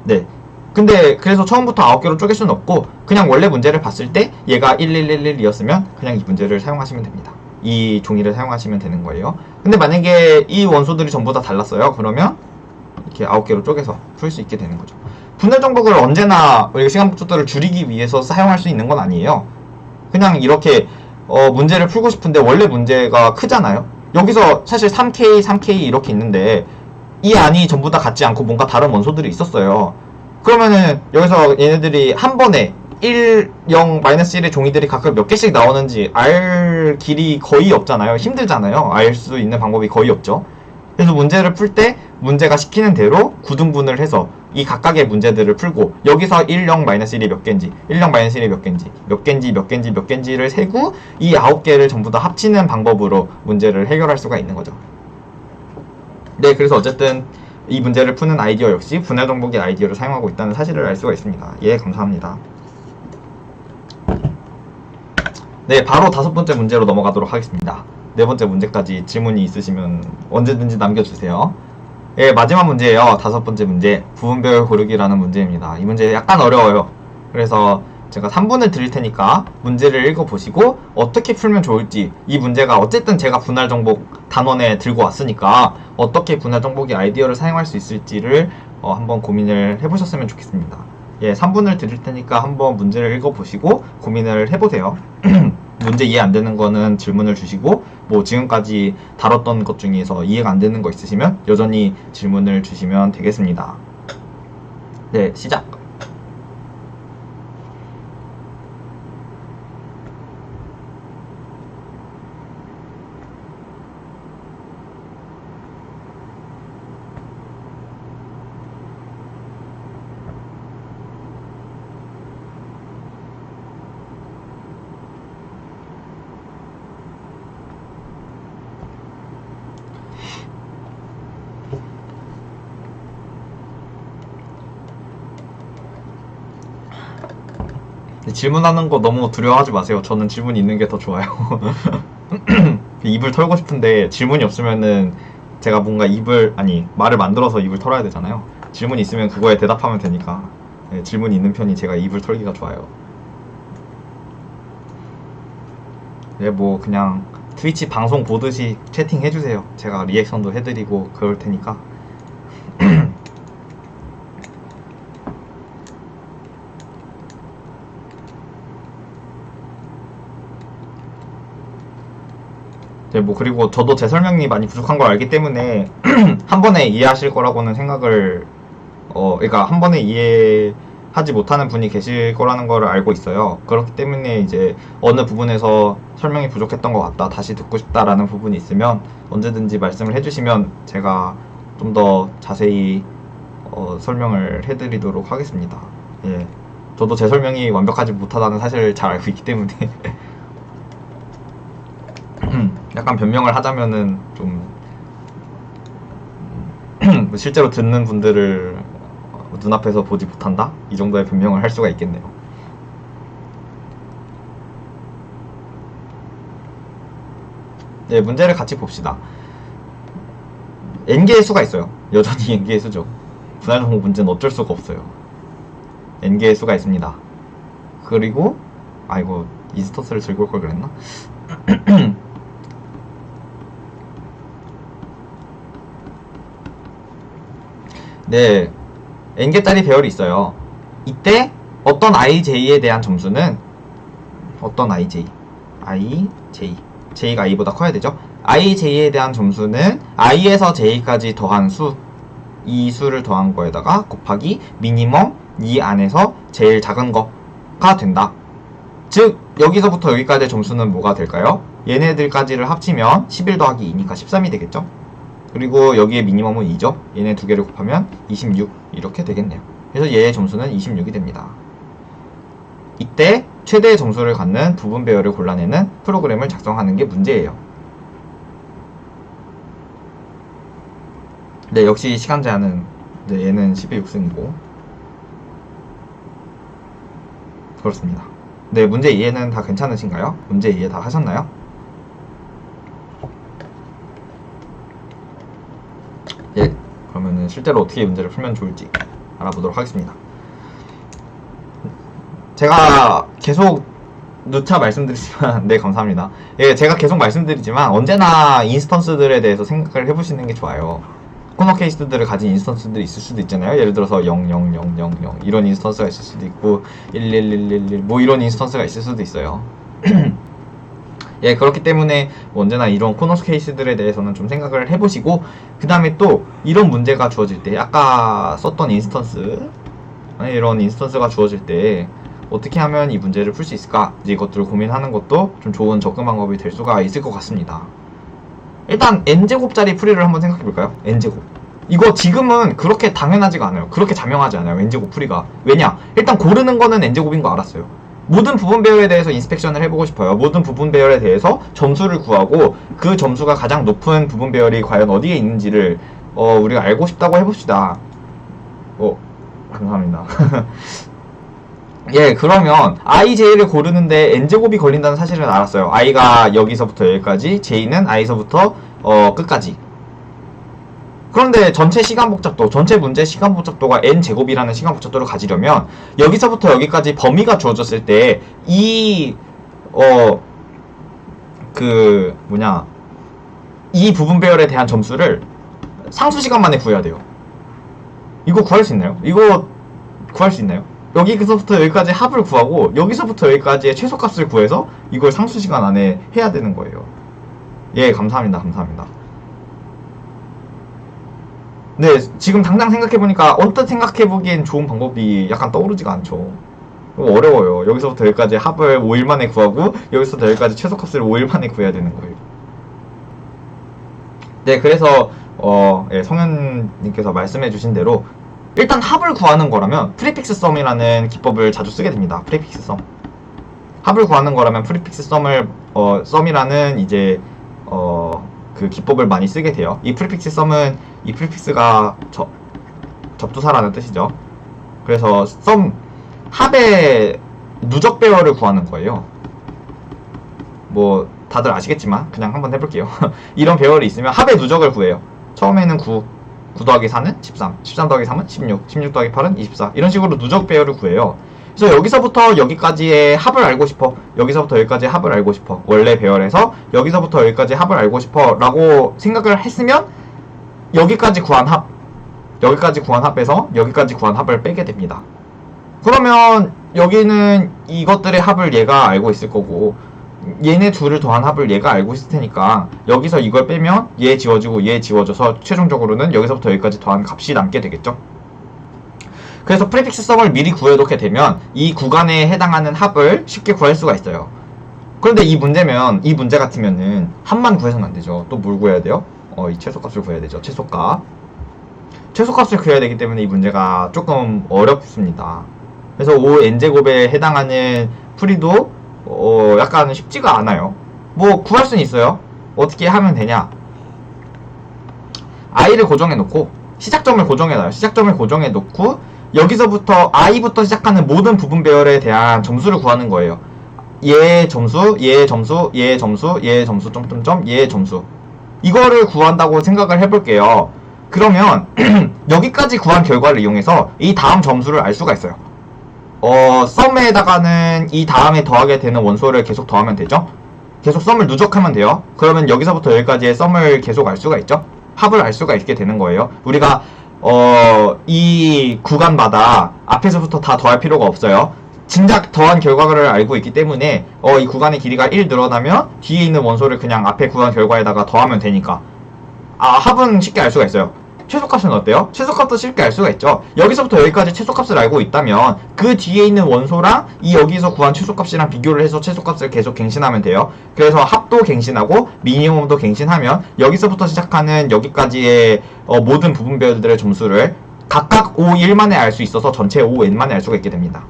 네. 근데 그래서 처음부터 9개로 쪼갤 수는 없고, 그냥 원래 문제를 봤을 때 얘가 1111이었으면 그냥 이 문제를 사용하시면 됩니다. 이 종이를 사용하시면 되는 거예요. 근데 만약에 이 원소들이 전부 다 달랐어요. 그러면 이렇게 9개로 쪼개서 풀 수 있게 되는 거죠. 분할 정복을 언제나 우리가 시간 목적도를 줄이기 위해서 사용할 수 있는 건 아니에요. 그냥 이렇게 문제를 풀고 싶은데 원래 문제가 크잖아요. 여기서 사실 3K, 3K 이렇게 있는데 이 안이 전부 다 같지 않고 뭔가 다른 원소들이 있었어요. 그러면은 여기서 얘네들이 한 번에 1, 0, 마이너스 1의 종이들이 각각 몇 개씩 나오는지 알 길이 거의 없잖아요. 힘들잖아요. 알 수 있는 방법이 거의 없죠. 그래서 문제를 풀 때 문제가 시키는 대로 구등분을 해서 이 각각의 문제들을 풀고 여기서 1, 0, 마이너스 1이 몇 개인지 1, 0, 마이너스 1이 몇 개인지 몇 개인지 몇 개인지 몇 개인지를 세고 이 9개를 전부 다 합치는 방법으로 문제를 해결할 수가 있는 거죠. 네, 그래서 어쨌든 이 문제를 푸는 아이디어 역시 분할 정복의 아이디어를 사용하고 있다는 사실을 알 수가 있습니다. 예, 감사합니다. 네, 바로 5번째 문제로 넘어가도록 하겠습니다. 4번째 문제까지 질문이 있으시면 언제든지 남겨주세요. 예, 마지막 문제예요. 5번째 문제. 부분별 고르기라는 문제입니다. 이 문제 약간 어려워요. 그래서 제가 3분을 드릴 테니까 문제를 읽어보시고 어떻게 풀면 좋을지, 이 문제가 어쨌든 제가 분할 정복 단원에 들고 왔으니까 어떻게 분할 정복의 아이디어를 사용할 수 있을지를 한번 고민을 해보셨으면 좋겠습니다. 예, 3분을 드릴 테니까 한번 문제를 읽어보시고 고민을 해보세요. 문제 이해 안 되는 거는 질문을 주시고, 뭐 지금까지 다뤘던 것 중에서 이해가 안 되는 거 있으시면 여전히 질문을 주시면 되겠습니다. 네, 시작. 질문하는 거 너무 두려워하지 마세요. 저는 질문이 있는 게 더 좋아요. 입을 털고 싶은데 질문이 없으면은 제가 뭔가 말을 만들어서 입을 털어야 되잖아요. 질문이 있으면 그거에 대답하면 되니까, 네, 질문이 있는 편이 제가 입을 털기가 좋아요. 네, 뭐 그냥 트위치 방송 보듯이 채팅해주세요. 제가 리액션도 해드리고 그럴 테니까. 네, 뭐 그리고 저도 제 설명이 많이 부족한 걸 알기 때문에 한 번에 이해하실 거라고는 생각을 그러니까 한 번에 이해하지 못하는 분이 계실 거라는 걸 알고 있어요. 그렇기 때문에 이제 어느 부분에서 설명이 부족했던 것 같다, 다시 듣고 싶다라는 부분이 있으면 언제든지 말씀을 해주시면 제가 좀 더 자세히 설명을 해드리도록 하겠습니다. 예, 저도 제 설명이 완벽하지 못하다는 사실을 잘 알고 있기 때문에 약간 변명을 하자면은 좀 실제로 듣는 분들을 눈앞에서 보지 못한다? 이 정도의 변명을 할 수가 있겠네요. 네, 문제를 같이 봅시다. n개의 수가 있어요. 여전히 n개의 수죠. 분할정복 문제는 어쩔 수가 없어요. n개의 수가 있습니다. 그리고 이거 인스턴스를 들고 올 걸 그랬나? 네, n개짜리 배열이 있어요. 이때 어떤 ij에 대한 점수는 어떤 ij, j가 i보다 커야 되죠. ij에 대한 점수는 i에서 j까지 더한 수, 이 수를 더한 거에다가 곱하기 미니멈 이 안에서 제일 작은 거가 된다. 즉 여기서부터 여기까지의 점수는 뭐가 될까요? 얘네들까지를 합치면 11 더하기 2니까 13이 되겠죠. 그리고 여기에 미니멈은 2죠. 얘네 두 개를 곱하면 26 이렇게 되겠네요. 그래서 얘의 점수는 26이 됩니다. 이때 최대의 점수를 갖는 부분 배열을 골라내는 프로그램을 작성하는 게 문제예요. 네, 역시 시간 제한은 얘는 10의 6승이고 그렇습니다. 네, 문제 이해는 다 괜찮으신가요? 문제 이해 다 하셨나요? 예, 그러면은 실제로 어떻게 문제를 풀면 좋을지 알아보도록 하겠습니다. 제가 계속 누차 말씀드리지만 네, 감사합니다. 예, 제가 계속 말씀드리지만 언제나 인스턴스들에 대해서 생각을 해보시는 게 좋아요. 코너 케이스들을 가진 인스턴스들이 있을 수도 있잖아요. 예를 들어서 0, 0, 0, 0, 0 이런 인스턴스가 있을 수도 있고 1, 1, 1, 1, 1 뭐 이런 인스턴스가 있을 수도 있어요. 예, 그렇기 때문에 언제나 이런 코너 케이스들에 대해서는 좀 생각을 해보시고, 그 다음에 또 이런 문제가 주어질 때, 아까 썼던 인스턴스, 이런 인스턴스가 주어질 때 어떻게 하면 이 문제를 풀 수 있을까? 이제 이것들을 고민하는 것도 좀 좋은 접근 방법이 될 수가 있을 것 같습니다. 일단 n제곱짜리 풀이를 한번 생각해 볼까요? n제곱. 이거 지금은 그렇게 당연하지가 않아요. 그렇게 자명하지 않아요. n제곱 풀이가. 왜냐? 일단 고르는 거는 n제곱인 거 알았어요. 모든 부분 배열에 대해서 인스펙션을 해보고 싶어요. 모든 부분 배열에 대해서 점수를 구하고 그 점수가 가장 높은 부분 배열이 과연 어디에 있는지를 우리가 알고 싶다고 해봅시다. 감사합니다. 예, 그러면 I, J를 고르는데 n제곱이 걸린다는 사실은 알았어요. I가 여기서부터 여기까지, J는 I서부터 끝까지. 그런데 전체 시간 복잡도, 전체 문제 시간 복잡도가 n제곱이라는 시간 복잡도를 가지려면 여기서부터 여기까지 범위가 주어졌을 때 이 이 부분 배열에 대한 점수를 상수 시간 만에 구해야 돼요. 이거 구할 수 있나요? 이거 구할 수 있나요? 여기서부터 여기까지 합을 구하고 여기서부터 여기까지의 최소값을 구해서 이걸 상수 시간 안에 해야 되는 거예요. 예, 감사합니다. 감사합니다. 네, 지금 당장 생각해보니까 언뜻 생각해보기엔 좋은 방법이 약간 떠오르지가 않죠. 어려워요. 여기서부터 여기까지 합을 5일 만에 구하고 여기서부터 여기까지 최소값을 5일 만에 구해야 되는 거예요. 네, 그래서 예, 성현님께서 말씀해주신 대로 일단 합을 구하는 거라면 프리픽스 썸이라는 기법을 자주 쓰게 됩니다. 프리픽스 썸. 합을 구하는 거라면 프리픽스 썸을 썸이라는 이제 그 기법을 많이 쓰게 돼요. 이 프리픽스 썸은 이 프리픽스가 접두사라는 뜻이죠. 그래서 썸 합의 누적 배열을 구하는 거예요. 뭐 다들 아시겠지만 그냥 한번 해볼게요. 이런 배열이 있으면 합의 누적을 구해요. 처음에는 9 더하기 4는 13, 13 더하기 3은 16, 16 더하기 8은 24 이런 식으로 누적 배열을 구해요. 그래서 여기서부터 여기까지의 합을 알고 싶어, 여기서부터 여기까지의 합을 알고 싶어, 원래 배열에서 여기서부터 여기까지 합을 알고 싶어 라고 생각을 했으면 여기까지 구한 합, 여기까지 구한 합에서 여기까지 구한 합을 빼게 됩니다. 그러면 여기는 이것들의 합을 얘가 알고 있을 거고 얘네 둘을 더한 합을 얘가 알고 있을 테니까 여기서 이걸 빼면 얘 지워지고 얘 지워져서 최종적으로는 여기서부터 여기까지 더한 값이 남게 되겠죠. 그래서 프리픽스 썸을 미리 구해놓게 되면 이 구간에 해당하는 합을 쉽게 구할 수가 있어요. 그런데 이 문제 같으면은 합만 구해서는 안 되죠. 또 뭘 구해야 돼요? 이 최소값을 구해야 되죠. 최소값을 구해야 되기 때문에 이 문제가 조금 어렵습니다. 그래서 5n제곱에 해당하는 풀이도 약간 쉽지가 않아요. 뭐 구할 수는 있어요. 어떻게 하면 되냐? i를 고정해 놓고 시작점을 고정해 놔요. 시작점을 고정해 놓고 여기서부터 i부터 시작하는 모든 부분 배열에 대한 점수를 구하는 거예요. 얘 점수, 얘 점수, 얘 점수, 얘 점수, 점점점, 얘 점수. 이거를 구한다고 생각을 해볼게요. 그러면 여기까지 구한 결과를 이용해서 이 다음 점수를 알 수가 있어요. 썸에다가는 이 다음에 더하게 되는 원소를 계속 더하면 되죠. 계속 썸을 누적하면 돼요. 그러면 여기서부터 여기까지의 썸을 계속 알 수가 있죠. 합을 알 수가 있게 되는 거예요. 우리가 이 구간마다 앞에서부터 다 더할 필요가 없어요. 진작 더한 결과를 알고 있기 때문에 이 구간의 길이가 1 늘어나면 뒤에 있는 원소를 그냥 앞에 구간 결과에다가 더하면 되니까 합은 쉽게 알 수가 있어요. 최소값은 어때요? 최소값도 쉽게 알 수가 있죠. 여기서부터 여기까지 최소값을 알고 있다면 그 뒤에 있는 원소랑 이 여기서 구한 최소값이랑 비교를 해서 최소값을 계속 갱신하면 돼요. 그래서 합도 갱신하고 미니멈도 갱신하면 여기서부터 시작하는 여기까지의 모든 부분 배열들의 점수를 각각 5일만에 알 수 있어서 전체 5n만에 알 수가 있게 됩니다.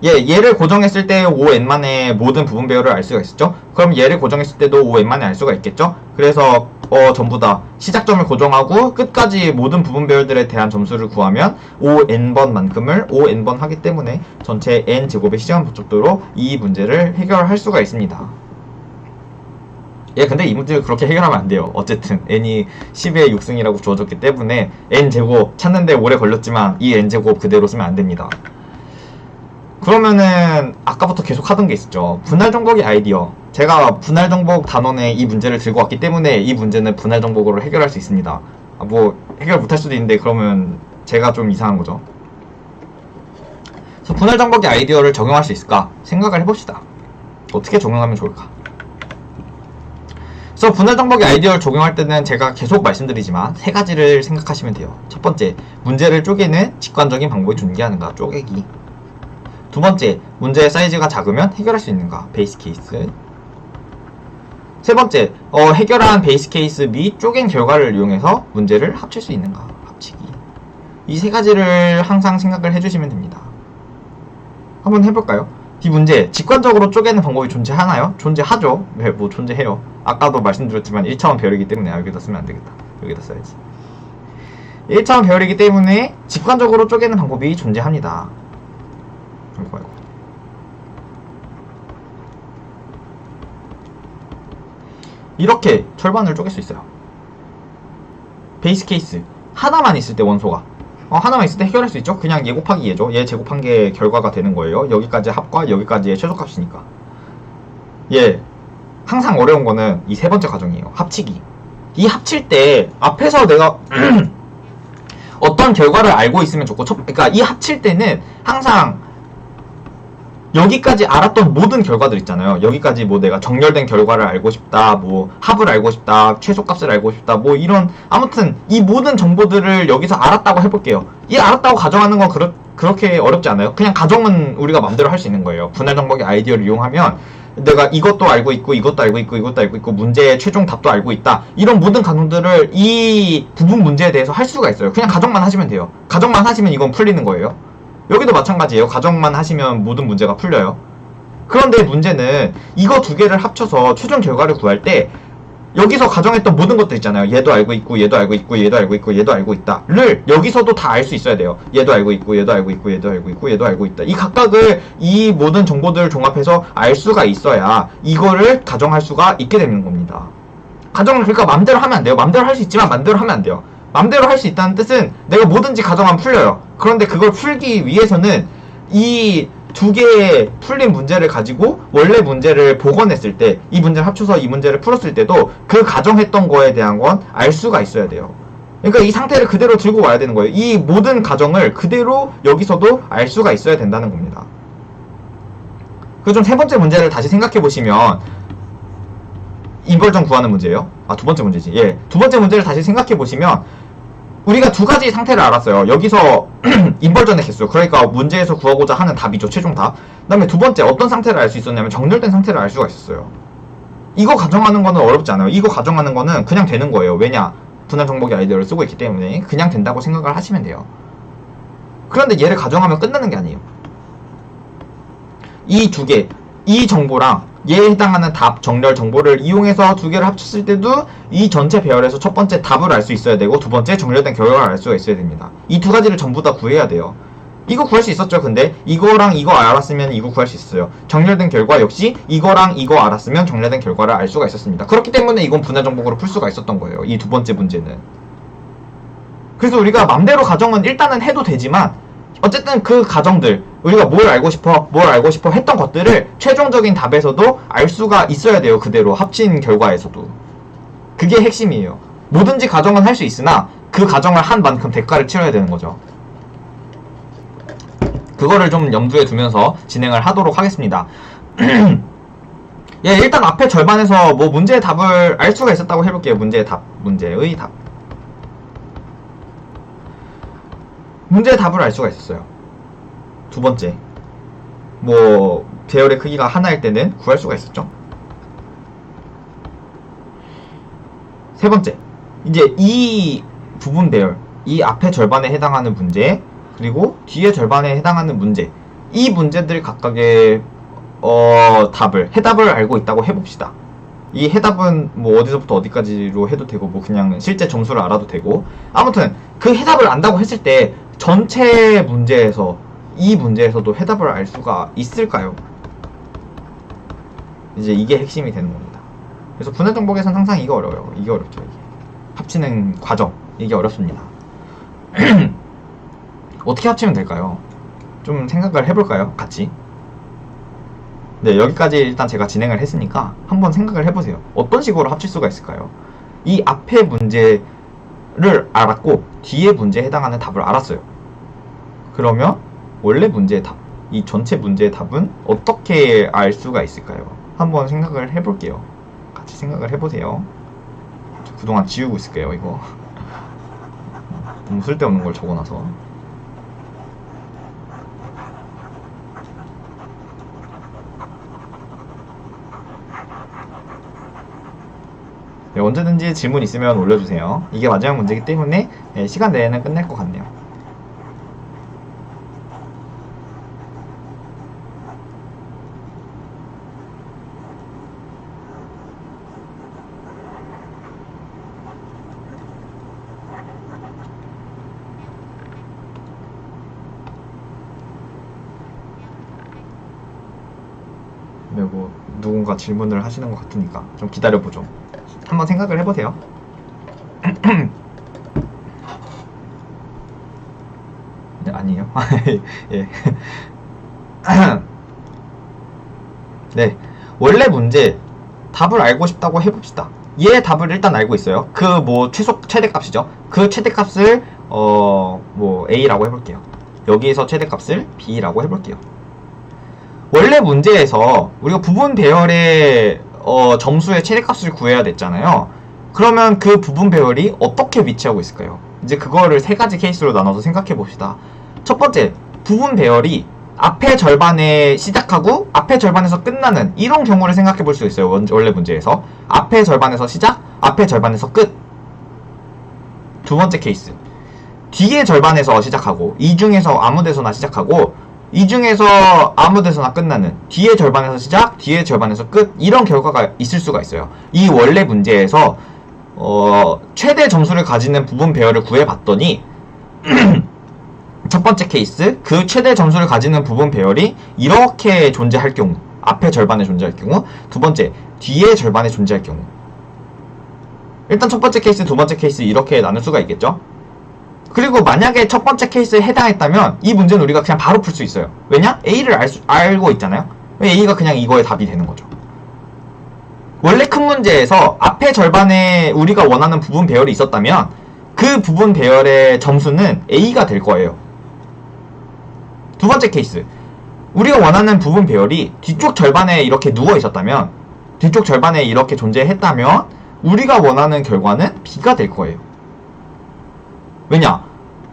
얘를 고정했을 때 5n만에 모든 부분 배열을 알 수가 있었죠. 그럼 얘를 고정했을 때도 5n만에 알 수가 있겠죠. 그래서 전부 다 시작점을 고정하고 끝까지 모든 부분 배열들에 대한 점수를 구하면 5n번만큼을 5n번 하기 때문에 전체 n제곱의 시간 복잡도로 이 문제를 해결할 수가 있습니다. 근데 이 문제를 그렇게 해결하면 안 돼요. 어쨌든 n이 10의 6승이라고 주어졌기 때문에 n제곱 찾는데 오래 걸렸지만 이 n제곱 그대로 쓰면 안 됩니다. 그러면은 아까부터 계속 하던 게 있었죠. 분할 정복의 아이디어. 제가 분할 정복 단원에 이 문제를 들고 왔기 때문에 이 문제는 분할 정복으로 해결할 수 있습니다. 뭐 해결 못할 수도 있는데 그러면 제가 좀 이상한 거죠. 그래서 분할 정복의 아이디어를 적용할 수 있을까 생각을 해봅시다. 어떻게 적용하면 좋을까? 그래서 분할 정복의 아이디어를 적용할 때는 제가 계속 말씀드리지만 세 가지를 생각하시면 돼요. 첫 번째, 문제를 쪼개는 직관적인 방법이 존재하는가. 쪼개기. 두 번째, 문제의 사이즈가 작으면 해결할 수 있는가? 베이스 케이스. 세 번째, 해결한 베이스 케이스 및 쪼갠 결과를 이용해서 문제를 합칠 수 있는가? 합치기. 이 세 가지를 항상 생각을 해주시면 됩니다. 한번 해볼까요? 이 문제, 직관적으로 쪼개는 방법이 존재하나요? 존재하죠. 네, 뭐 존재해요. 아까도 말씀드렸지만 1차원 배열이기 때문에 여기다 쓰면 안되겠다. 여기다 써야지. 1차원 배열이기 때문에 직관적으로 쪼개는 방법이 존재합니다. 아이고. 이렇게 절반을 쪼갤 수 있어요. 베이스 케이스 하나만 있을 때 원소가 하나만 있을 때 해결할 수 있죠. 그냥 얘 곱하기 얘죠. 얘 제곱한 게 결과가 되는 거예요. 여기까지 합과 여기까지의 최소값이니까. 얘 항상 어려운 거는 이 세 번째 과정이에요. 합치기. 이 합칠 때 앞에서 내가 어떤 결과를 알고 있으면 좋고, 그러니까 이 합칠 때는 항상 여기까지 알았던 모든 결과들 있잖아요. 여기까지 뭐 내가 정렬된 결과를 알고 싶다, 뭐 합을 알고 싶다, 최소값을 알고 싶다, 뭐 이런, 아무튼 이 모든 정보들을 여기서 알았다고 해볼게요. 이 알았다고 가정하는 건 그렇게 어렵지 않아요. 그냥 가정은 우리가 마음대로 할 수 있는 거예요. 분할 정복의 아이디어를 이용하면 내가 이것도 알고 있고 이것도 알고 있고 이것도 알고 있고 문제의 최종 답도 알고 있다, 이런 모든 가정들을 이 부분 문제에 대해서 할 수가 있어요. 그냥 가정만 하시면 돼요. 가정만 하시면 이건 풀리는 거예요. 여기도 마찬가지예요. 가정만 하시면 모든 문제가 풀려요. 그런데 문제는 이거 두 개를 합쳐서 최종 결과를 구할 때 여기서 가정했던 모든 것들 있잖아요. 얘도 알고 있고 얘도 알고 있고 얘도 알고 있고 얘도 알고 있다 를 여기서도 다 알 수 있어야 돼요. 얘도 알고 있고 얘도 알고 있고 얘도 알고 있고 얘도 알고 있다, 이 각각을, 이 모든 정보들을 종합해서 알 수가 있어야 이거를 가정할 수가 있게 되는 겁니다. 가정을 그러니까 맘대로 하면 안 돼요. 맘대로 할 수 있지만 맘대로 하면 안 돼요. 맘대로 할 수 있다는 뜻은 내가 뭐든지 가정하면 풀려요. 그런데 그걸 풀기 위해서는 이 두 개의 풀린 문제를 가지고 원래 문제를 복원했을 때, 이 문제를 합쳐서 이 문제를 풀었을 때도 그 가정했던 거에 대한 건 알 수가 있어야 돼요. 그러니까 이 상태를 그대로 들고 와야 되는 거예요. 이 모든 가정을 그대로 여기서도 알 수가 있어야 된다는 겁니다. 그 좀 세 번째 문제를 다시 생각해 보시면, 인벌전 구하는 문제예요. 두 번째 문제지. 예. 두 번째 문제를 다시 생각해 보시면 우리가 두 가지 상태를 알았어요. 여기서 인벌전의 개수, 그러니까 문제에서 구하고자 하는 답이죠. 최종 답. 그 다음에 두 번째 어떤 상태를 알 수 있었냐면 정렬된 상태를 알 수가 있었어요. 이거 가정하는 거는 어렵지 않아요. 이거 가정하는 거는 그냥 되는 거예요. 왜냐? 분할 정복의 아이디어를 쓰고 있기 때문에 그냥 된다고 생각을 하시면 돼요. 그런데 얘를 가정하면 끝나는 게 아니에요. 이 두 개, 이 정보랑 얘에 해당하는 답, 정렬 정보를 이용해서 두 개를 합쳤을 때도 이 전체 배열에서 첫 번째 답을 알 수 있어야 되고 두 번째 정렬된 결과를 알 수가 있어야 됩니다. 이 두 가지를 전부 다 구해야 돼요. 이거 구할 수 있었죠. 근데 이거랑 이거 알았으면 이거 구할 수 있어요. 정렬된 결과 역시 이거랑 이거 알았으면 정렬된 결과를 알 수가 있었습니다. 그렇기 때문에 이건 분할 정복으로 풀 수가 있었던 거예요. 이 두 번째 문제는. 그래서 우리가 맘대로 가정은 일단은 해도 되지만 어쨌든 그 가정들, 우리가 뭘 알고 싶어 했던 것들을 최종적인 답에서도 알 수가 있어야 돼요. 그대로 합친 결과에서도. 그게 핵심이에요. 뭐든지 가정은 할 수 있으나 그 가정을 한 만큼 대가를 치러야 되는 거죠. 그거를 좀 염두에 두면서 진행을 하도록 하겠습니다. 예, 일단 앞에 절반에서 뭐 문제의 답을 알 수가 있었다고 해볼게요. 문제의 답, 문제의 답. 문제의 답을 알 수가 있었어요. 두 번째, 뭐 배열의 크기가 하나일 때는 구할 수가 있었죠. 세 번째, 이제 이 부분 배열, 이 앞에 절반에 해당하는 문제, 그리고 뒤에 절반에 해당하는 문제, 이 문제들 각각의 해답을 알고 있다고 해봅시다. 이 해답은 뭐 어디서부터 어디까지로 해도 되고, 뭐 그냥 실제 점수를 알아도 되고, 아무튼 그 해답을 안다고 했을 때 전체 문제에서, 이 문제에서도 해답을 알 수가 있을까요? 이제 이게 핵심이 되는 겁니다. 그래서 분할 정복에서는 항상 이거 어려워요. 이게 어렵죠. 이게 합치는 과정, 이게 어렵습니다. 어떻게 합치면 될까요? 좀 생각을 해볼까요? 같이. 네, 여기까지 일단 제가 진행을 했으니까 한번 생각을 해보세요. 어떤 식으로 합칠 수가 있을까요? 이 앞에 문제를 알았고 뒤에 문제에 해당하는 답을 알았어요. 그러면 원래 문제의 답, 이 전체 문제의 답은 어떻게 알 수가 있을까요? 한번 생각을 해볼게요. 같이 생각을 해보세요. 그동안 지우고 있을게요. 이거 너무 쓸데없는 걸 적어놔서. 네, 언제든지 질문 있으면 올려주세요. 이게 마지막 문제이기 때문에 네, 시간 내에는 끝낼 것 같네요. 네, 뭐 누군가 질문을 하시는 것 같으니까 좀 기다려보죠. 한번 생각을 해보세요. 네, 아니에요. 예. 네, 원래 문제 답을 알고 싶다고 해봅시다. 얘 답을 일단 알고 있어요. 그 뭐 최대값이죠. 그 최대값을 뭐 A라고 해볼게요. 여기에서 최대값을 B라고 해볼게요. 원래 문제에서 우리가 부분 배열의 점수의 최대값을 구해야 됐잖아요. 그러면 그 부분 배열이 어떻게 위치하고 있을까요? 이제 그거를 세 가지 케이스로 나눠서 생각해 봅시다. 첫 번째, 부분 배열이 앞에 절반에 시작하고 앞에 절반에서 끝나는 이런 경우를 생각해 볼 수 있어요. 원래 문제에서 앞에 절반에서 시작, 앞에 절반에서 끝. 두 번째 케이스, 뒤에 절반에서 시작하고 이 중에서 아무 데서나 시작하고 이 중에서 아무 데서나 끝나는 뒤에 절반에서 시작, 뒤에 절반에서 끝, 이런 결과가 있을 수가 있어요. 이 원래 문제에서 최대 점수를 가지는 부분 배열을 구해봤더니 첫 번째 케이스, 그 최대 점수를 가지는 부분 배열이 이렇게 존재할 경우, 앞에 절반에 존재할 경우, 두 번째, 뒤에 절반에 존재할 경우. 일단 첫 번째 케이스, 두 번째 케이스 이렇게 나눌 수가 있겠죠? 그리고 만약에 첫 번째 케이스에 해당했다면 이 문제는 우리가 그냥 바로 풀 수 있어요. 왜냐? A를 알고 있잖아요. A가 그냥 이거의 답이 되는 거죠. 원래 큰 문제에서 앞에 절반에 우리가 원하는 부분 배열이 있었다면 그 부분 배열의 점수는 A가 될 거예요. 두 번째 케이스, 우리가 원하는 부분 배열이 뒤쪽 절반에 이렇게 누워 있었다면, 뒤쪽 절반에 이렇게 존재했다면 우리가 원하는 결과는 B가 될 거예요. 왜냐?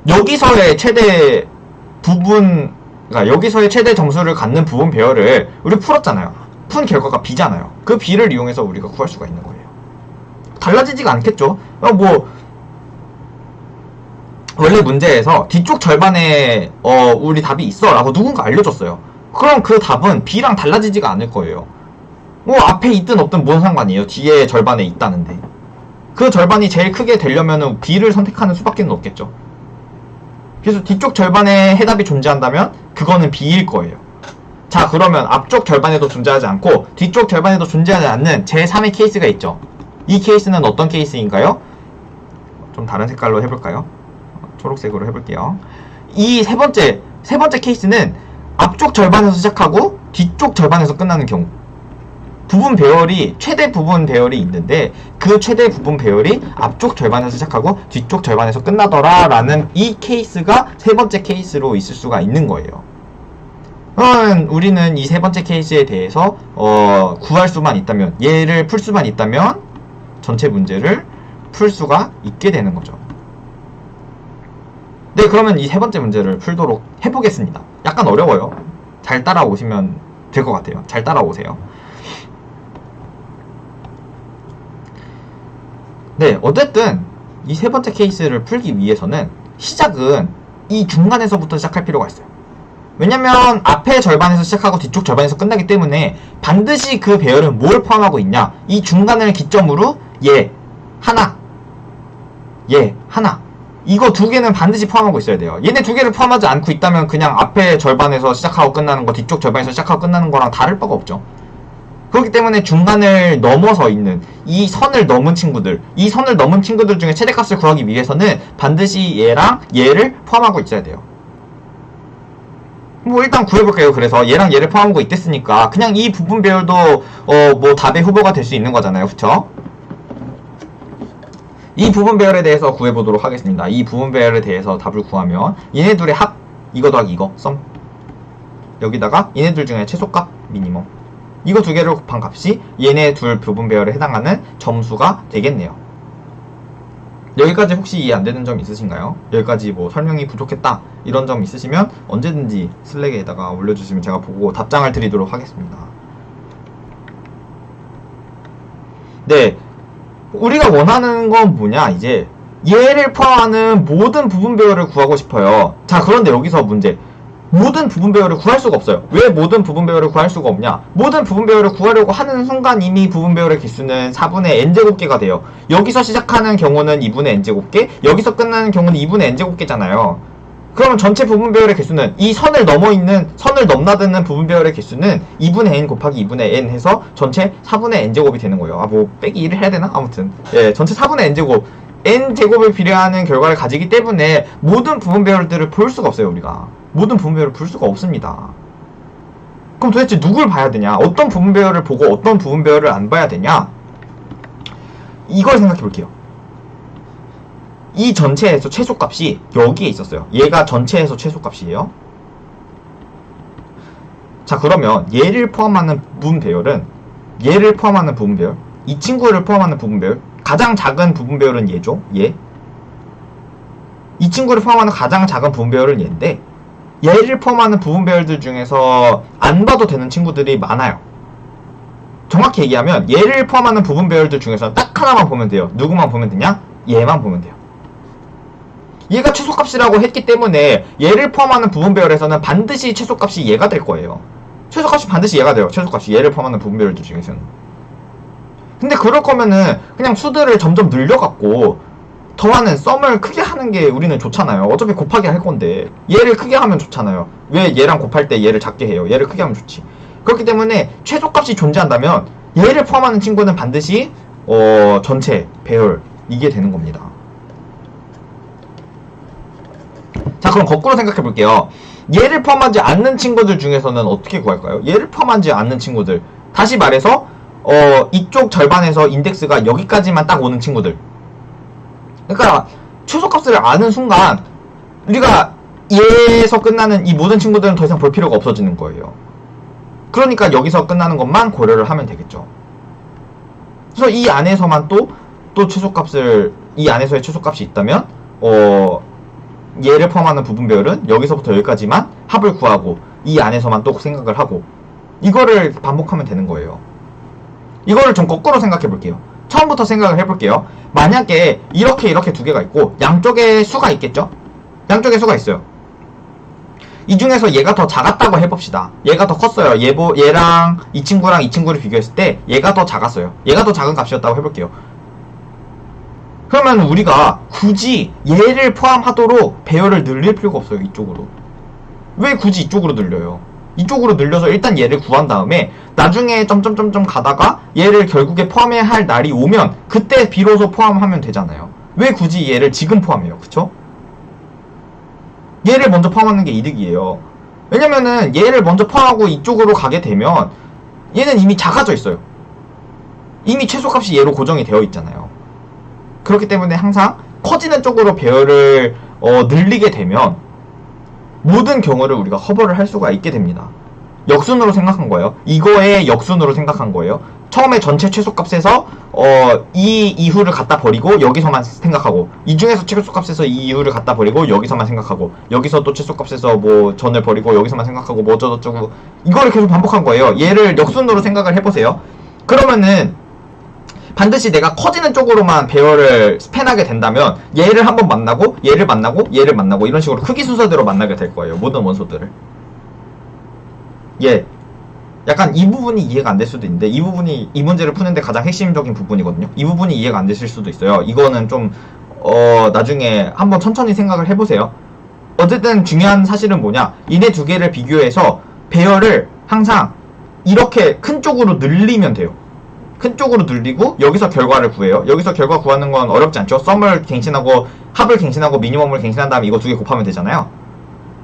여기서의 최대 부분, 그러니까 여기서의 최대 점수를 갖는 부분 배열을 우리 풀었잖아요. 푼 결과가 B잖아요. 그 B를 이용해서 우리가 구할 수가 있는 거예요. 달라지지가 않겠죠? 원래 문제에서 뒤쪽 절반에 우리 답이 있어 라고 누군가 알려줬어요. 그럼 그 답은 B랑 달라지지가 않을 거예요. 뭐 앞에 있든 없든 뭔 상관이에요. 뒤에 절반에 있다는데. 그 절반이 제일 크게 되려면 B를 선택하는 수밖에 없겠죠. 그래서 뒤쪽 절반에 해답이 존재한다면 그거는 B일 거예요. 자, 그러면 앞쪽 절반에도 존재하지 않고 뒤쪽 절반에도 존재하지 않는 제3의 케이스가 있죠. 이 케이스는 어떤 케이스인가요? 좀 다른 색깔로 해볼까요? 초록색으로 해볼게요. 이 세 번째 케이스는 앞쪽 절반에서 시작하고 뒤쪽 절반에서 끝나는 경우, 부분 배열이 최대 부분 배열이 있는데 그 최대 부분 배열이 앞쪽 절반에서 시작하고 뒤쪽 절반에서 끝나더라 라는 이 케이스가 세 번째 케이스로 있을 수가 있는 거예요. 그러면 우리는 이 세 번째 케이스에 대해서 구할 수만 있다면, 얘를 풀 수만 있다면 전체 문제를 풀 수가 있게 되는 거죠. 네, 그러면 이 세 번째 문제를 풀도록 해보겠습니다. 약간 어려워요. 잘 따라오시면 될 것 같아요. 잘 따라오세요. 네, 어쨌든 이 세 번째 케이스를 풀기 위해서는 시작은 이 중간에서부터 시작할 필요가 있어요. 왜냐면 앞에 절반에서 시작하고 뒤쪽 절반에서 끝나기 때문에 반드시 그 배열은 뭘 포함하고 있냐, 이 중간을 기점으로 얘 하나, 얘 하나, 이거 두 개는 반드시 포함하고 있어야 돼요. 얘네 두 개를 포함하지 않고 있다면 그냥 앞에 절반에서 시작하고 끝나는 거, 뒤쪽 절반에서 시작하고 끝나는 거랑 다를 바가 없죠. 그렇기 때문에 중간을 넘어서 있는 이 선을 넘은 친구들, 이 선을 넘은 친구들 중에 최대값을 구하기 위해서는 반드시 얘랑 얘를 포함하고 있어야 돼요. 뭐 일단 구해볼게요. 그래서 얘랑 얘를 포함하고 있댔으니까 그냥 이 부분 배열도 뭐 답의 후보가 될 수 있는 거잖아요. 그쵸? 이 부분 배열에 대해서 구해보도록 하겠습니다. 이 부분 배열에 대해서 답을 구하면 얘네 둘의 합, 이거 더하기 이거, 썸, 여기다가 얘네 둘 중에 최소값, 미니멈, 이거 두 개를 곱한 값이 얘네 둘 부분 배열에 해당하는 점수가 되겠네요. 여기까지 혹시 이해 안 되는 점 있으신가요? 여기까지 뭐 설명이 부족했다 이런 점 있으시면 언제든지 슬랙에다가 올려주시면 제가 보고 답장을 드리도록 하겠습니다. 네, 우리가 원하는 건 뭐냐, 이제 얘를 포함하는 모든 부분 배열을 구하고 싶어요. 자, 그런데 여기서 문제. 모든 부분 배열을 구할 수가 없어요. 왜 모든 부분 배열을 구할 수가 없냐? 모든 부분 배열을 구하려고 하는 순간 이미 부분 배열의 개수는 4분의 n제곱개가 돼요. 여기서 시작하는 경우는 2분의 n제곱개, 여기서 끝나는 경우는 2분의 n제곱개잖아요. 그러면 전체 부분 배열의 개수는 이 선을 넘나드는 부분 배열의 개수는 2분의 n 곱하기 2분의 n 해서 전체 4분의 n제곱이 되는 거예요. 아, 뭐 빼기 1을 해야 되나? 아무튼 예, 전체 4분의 n제곱, n제곱을 비례하는 결과를 가지기 때문에 모든 부분 배열들을 볼 수가 없어요. 우리가 모든 부분 배열을 볼 수가 없습니다. 그럼 도대체 누굴 봐야 되냐? 어떤 부분 배열을 보고 어떤 부분 배열을 안 봐야 되냐? 이걸 생각해 볼게요. 이 전체에서 최소값이 여기에 있었어요. 얘가 전체에서 최소값이에요. 자, 그러면 얘를 포함하는 부분 배열은, 얘를 포함하는 부분 배열, 이 친구를 포함하는 부분 배열, 가장 작은 부분 배열은 얘죠. 얘. 이 친구를 포함하는 가장 작은 부분 배열은 얘인데, 얘를 포함하는 부분 배열들 중에서 안 봐도 되는 친구들이 많아요. 정확히 얘기하면 얘를 포함하는 부분 배열들 중에서 딱 하나만 보면 돼요. 누구만 보면 되냐? 얘만 보면 돼요. 얘가 최소값이라고 했기 때문에 얘를 포함하는 부분 배열에서는 반드시 최소값이 얘가 될 거예요. 최소값이 반드시 얘가 돼요. 최소값이 얘를 포함하는 부분 배열들 중에서는. 근데 그럴 거면은 그냥 수들을 점점 늘려갖고 더하는 썸을 크게 하는 게 우리는 좋잖아요. 어차피 곱하기 할 건데 얘를 크게 하면 좋잖아요. 왜 얘랑 곱할 때 얘를 작게 해요? 얘를 크게 하면 좋지. 그렇기 때문에 최소값이 존재한다면 얘를 포함하는 친구는 반드시 전체 배열 이게 되는 겁니다. 자, 그럼 거꾸로 생각해 볼게요. 얘를 포함하지 않는 친구들 중에서는 어떻게 구할까요? 얘를 포함하지 않는 친구들, 다시 말해서 이쪽 절반에서 인덱스가 여기까지만 딱 오는 친구들. 그러니까 최소값을 아는 순간 우리가 얘에서 끝나는 이 모든 친구들은 더 이상 볼 필요가 없어지는 거예요. 그러니까 여기서 끝나는 것만 고려를 하면 되겠죠. 그래서 이 안에서만 또 최소값을, 이 안에서의 최소값이 있다면 얘를 포함하는 부분 배열은 여기서부터 여기까지만 합을 구하고 이 안에서만 또 생각을 하고 이거를 반복하면 되는 거예요. 이거를 좀 거꾸로 생각해 볼게요. 처음부터 생각을 해볼게요. 만약에 이렇게 두 개가 있고 양쪽에 수가 있겠죠? 양쪽에 수가 있어요. 이 중에서 얘가 더 작았다고 해봅시다. 얘가 더 컸어요. 얘랑 이 친구를 비교했을 때 얘가 더 작았어요. 얘가 더 작은 값이었다고 해볼게요. 그러면 우리가 굳이 얘를 포함하도록 배열을 늘릴 필요가 없어요. 이쪽으로. 왜 굳이 이쪽으로 늘려요? 이쪽으로 늘려서 일단 얘를 구한 다음에 나중에 점점점점 가다가 얘를 결국에 포함해야 할 날이 오면 그때 비로소 포함하면 되잖아요. 왜 굳이 얘를 지금 포함해요? 그쵸? 얘를 먼저 포함하는 게 이득이에요. 왜냐면은 얘를 먼저 포함하고 이쪽으로 가게 되면 얘는 이미 작아져 있어요. 이미 최소값이 얘로 고정이 되어 있잖아요. 그렇기 때문에 항상 커지는 쪽으로 배열을 늘리게 되면 모든 경우를 우리가 커버를 할 수가 있게 됩니다. 역순으로 생각한 거예요. 이거의 역순으로 생각한 거예요. 처음에 전체 최소값에서 이 이후를 갖다 버리고 여기서만 생각하고, 이 중에서 최소값에서 이 이후를 갖다 버리고 여기서만 생각하고, 여기서 또 최소값에서 뭐 전을 버리고 여기서만 생각하고 뭐 어쩌고저쩌고, 이거를 계속 반복한 거예요. 얘를 역순으로 생각을 해보세요. 그러면은 반드시 내가 커지는 쪽으로만 배열을 스팬하게 된다면 얘를 한번 만나고 얘를 만나고 얘를 만나고 이런 식으로 크기 순서대로 만나게 될 거예요. 모든 원소들을. 예, 약간 이 부분이 이해가 안 될 수도 있는데 이 부분이 이 문제를 푸는데 가장 핵심적인 부분이거든요. 이 부분이 이해가 안 되실 수도 있어요. 이거는 좀 나중에 한번 천천히 생각을 해보세요. 어쨌든 중요한 사실은 뭐냐, 이네 두 개를 비교해서 배열을 항상 이렇게 큰 쪽으로 늘리면 돼요. 큰 쪽으로 늘리고 여기서 결과를 구해요. 여기서 결과 구하는 건 어렵지 않죠. 썸을 갱신하고 합을 갱신하고 미니멈을 갱신한 다음에 이거 두 개 곱하면 되잖아요.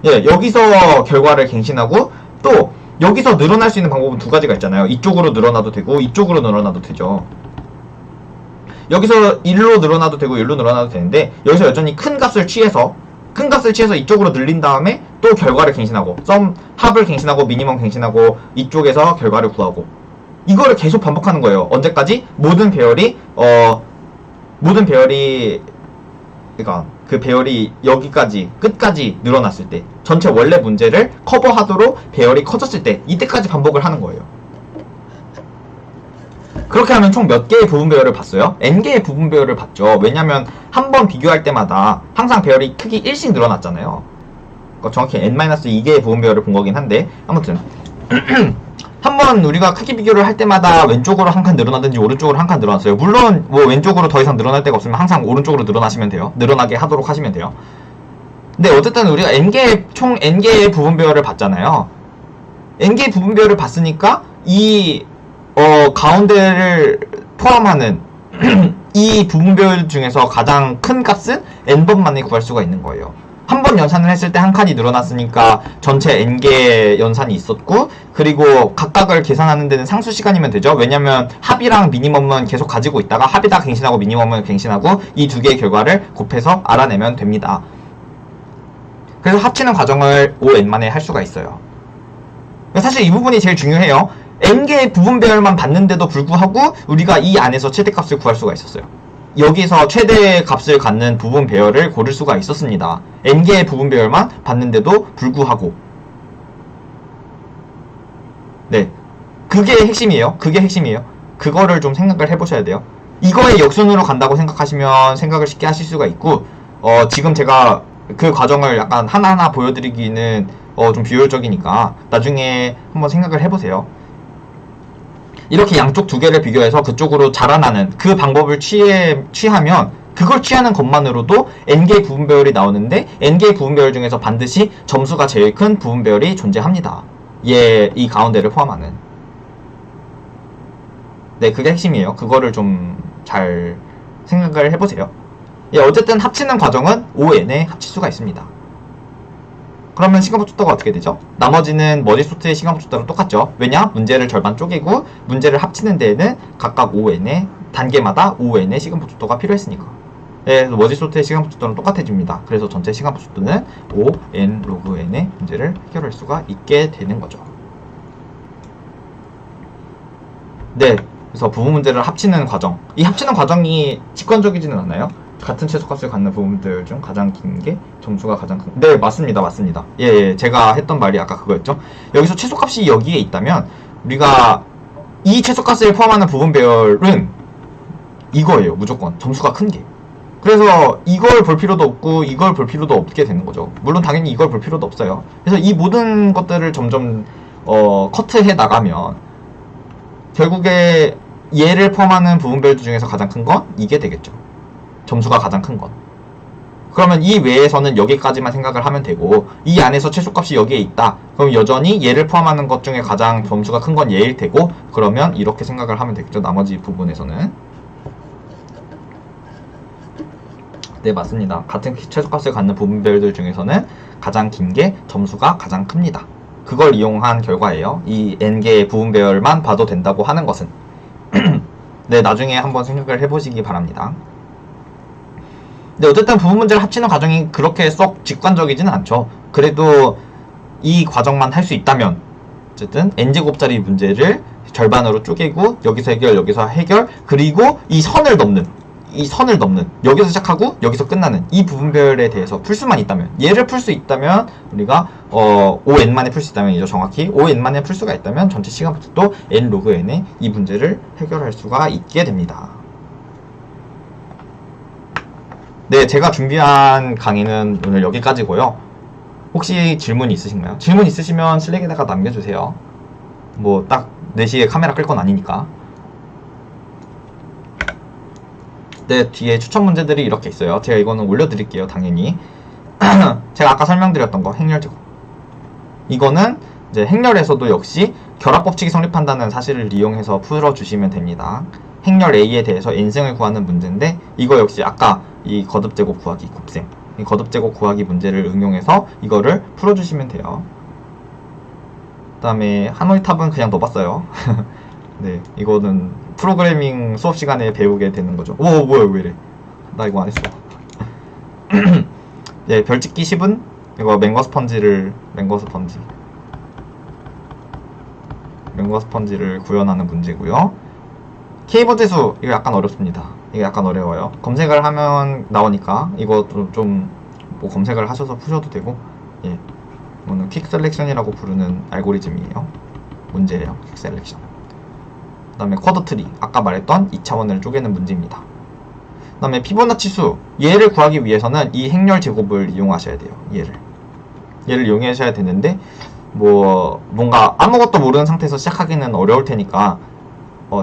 예, 여기서 결과를 갱신하고 또 여기서 늘어날 수 있는 방법은 두 가지가 있잖아요. 이쪽으로 늘어나도 되고 이쪽으로 늘어나도 되죠. 여기서 1로 늘어나도 되고 1로 늘어나도 되는데 여기서 여전히 큰 값을 취해서 이쪽으로 늘린 다음에 또 결과를 갱신하고 썸 합을 갱신하고 미니멈 갱신하고 이쪽에서 결과를 구하고 이거를 계속 반복하는 거예요. 언제까지? 모든 배열이 그러니까 그 배열이 여기까지 끝까지 늘어났을 때, 전체 원래 문제를 커버하도록 배열이 커졌을 때, 이때까지 반복을 하는 거예요. 그렇게 하면 총 몇 개의 부분 배열을 봤어요? N개의 부분 배열을 봤죠. 왜냐면 한 번 비교할 때마다 항상 배열이 크기 1씩 늘어났잖아요. 정확히 N-2개의 부분 배열을 본 거긴 한데, 아무튼 한번 우리가 크기 비교를 할 때마다 왼쪽으로 한 칸 늘어나든지 오른쪽으로 한 칸 늘어났어요. 물론 뭐 왼쪽으로 더 이상 늘어날 데가 없으면 항상 오른쪽으로 늘어나시면 돼요. 늘어나게 하도록 하시면 돼요. 근데 어쨌든 우리가 총 N개의 부분 배열을 봤잖아요. N개의 부분 배열을 봤으니까 이 가운데를 포함하는 이 부분 배열 중에서 가장 큰 값은 N번 만에 구할 수가 있는 거예요. 한 번 연산을 했을 때 한 칸이 늘어났으니까 전체 N개 연산이 있었고, 그리고 각각을 계산하는 데는 상수 시간이면 되죠. 왜냐면 합이랑 미니멈은 계속 가지고 있다가 합이다 갱신하고 미니멈은 갱신하고 이 두 개의 결과를 곱해서 알아내면 됩니다. 그래서 합치는 과정을 O(n) 만에 할 수가 있어요. 사실 이 부분이 제일 중요해요. N개의 부분 배열만 봤는데도 불구하고 우리가 이 안에서 최대값을 구할 수가 있었어요. 여기서 최대 값을 갖는 부분 배열을 고를 수가 있었습니다. N개의 부분 배열만 봤는데도 불구하고. 네. 그게 핵심이에요. 그게 핵심이에요. 그거를 좀 생각을 해보셔야 돼요. 이거의 역순으로 간다고 생각하시면 생각을 쉽게 하실 수가 있고, 지금 제가 그 과정을 약간 하나하나 보여드리기는 좀 비효율적이니까 나중에 한번 생각을 해보세요. 이렇게 양쪽 두 개를 비교해서 그쪽으로 자라나는 그 방법을 취하면 그걸 취하는 것만으로도 N개의 부분 배열이 나오는데 N개의 부분 배열 중에서 반드시 점수가 제일 큰 부분 배열이 존재합니다. 이 가운데를 포함하는. 네, 그게 핵심이에요. 그거를 좀 잘 생각을 해보세요. 어쨌든 합치는 과정은 O(n)에 합칠 수가 있습니다. 그러면 시간법 숫자가 어떻게 되죠? 나머지는 머지소트의 시간법 숫자랑 똑같죠. 왜냐? 문제를 절반 쪼개고 문제를 합치는 데에는 각각 O(n의 단계마다 O(n의 시간법 숫자가 필요했으니까. 네, 머지소트의 시간법 숫자는 똑같아집니다. 그래서 전체 시간법 숫자는 O(n) 로그 n의 문제를 해결할 수가 있게 되는 거죠. 네, 그래서 부분 문제를 합치는 과정. 이 합치는 과정이 직관적이지는 않아요. 같은 최소값을 갖는 부분들 중 가장 긴 게 점수가 가장 큰. 네, 맞습니다. 예, 제가 했던 말이 아까 그거였죠. 여기서 최소값이 여기에 있다면 우리가 이 최소값을 포함하는 부분 배열은 이거예요. 무조건 점수가 큰 게. 그래서 이걸 볼 필요도 없고 이걸 볼 필요도 없게 되는 거죠. 물론 당연히 이걸 볼 필요도 없어요. 그래서 이 모든 것들을 점점 커트해 나가면 결국에 얘를 포함하는 부분 배열 중에서 가장 큰 건 이게 되겠죠. 점수가 가장 큰 건. 그러면 이 외에서는 여기까지만 생각을 하면 되고, 이 안에서 최소값이 여기에 있다. 그럼 여전히 얘를 포함하는 것 중에 가장 점수가 큰 건 얘일 테고, 그러면 이렇게 생각을 하면 되겠죠. 나머지 부분에서는. 네, 맞습니다. 같은 최소값을 갖는 부분별들 중에서는 가장 긴 게 점수가 가장 큽니다. 그걸 이용한 결과예요. 이 N개의 부분 배열만 봐도 된다고 하는 것은. 네, 나중에 한번 생각을 해보시기 바랍니다. 근데 어쨌든 부분 문제를 합치는 과정이 그렇게 썩 직관적이지는 않죠. 그래도 이 과정만 할 수 있다면 어쨌든 n제곱짜리 문제를 절반으로 쪼개고 여기서 해결 그리고 이 선을 넘는 여기서 시작하고 여기서 끝나는 이 부분별에 대해서 풀 수만 있다면, 얘를 풀 수 있다면 우리가 O(n)만에 풀 수 있다면 이죠. 정확히 O(n)만에 풀 수가 있다면 전체 시간부터도 n 로그 n의 이 문제를 해결할 수가 있게 됩니다. 네, 제가 준비한 강의는 오늘 여기까지고요. 혹시 질문 있으신가요? 질문 있으시면 슬랙에다가 남겨주세요. 뭐 딱 4시에 카메라 끌 건 아니니까. 네, 뒤에 추천 문제들이 이렇게 있어요. 제가 이거는 올려드릴게요, 당연히. 제가 아까 설명드렸던 거, 행렬 제곱. 이거는 이제 행렬에서도 역시 결합법칙이 성립한다는 사실을 이용해서 풀어주시면 됩니다. 행렬 A에 대해서 n승을 구하는 문제인데, 이거 역시 아까 이 거듭제곱 구하기 곱셈, 이 거듭제곱 구하기 문제를 응용해서 이거를 풀어주시면 돼요. 그 다음에 하노이 탑은 그냥 넣어봤어요. 네, 이거는 프로그래밍 수업 시간에 배우게 되는 거죠. 오, 뭐야, 왜 이래. 나 이거 안 했어. 네, 별짓기 10은 이거 맹거 스펀지를 구현하는 문제고요. K번째수 이거 약간 어렵습니다. 이게 약간 어려워요. 검색을 하면 나오니까 이거 좀 뭐 검색을 하셔서 푸셔도 되고, 예, 이거는 퀵 셀렉션이라고 부르는 알고리즘이에요. 문제예요. 퀵 셀렉션. 다음에 쿼드 트리, 아까 말했던 2차원을 쪼개는 문제입니다. 그 다음에 피보나치 수, 얘를 구하기 위해서는 이 행렬 제곱을 이용하셔야 돼요. 얘를 이용하셔야 되는데 뭐 뭔가 아무것도 모르는 상태에서 시작하기는 어려울 테니까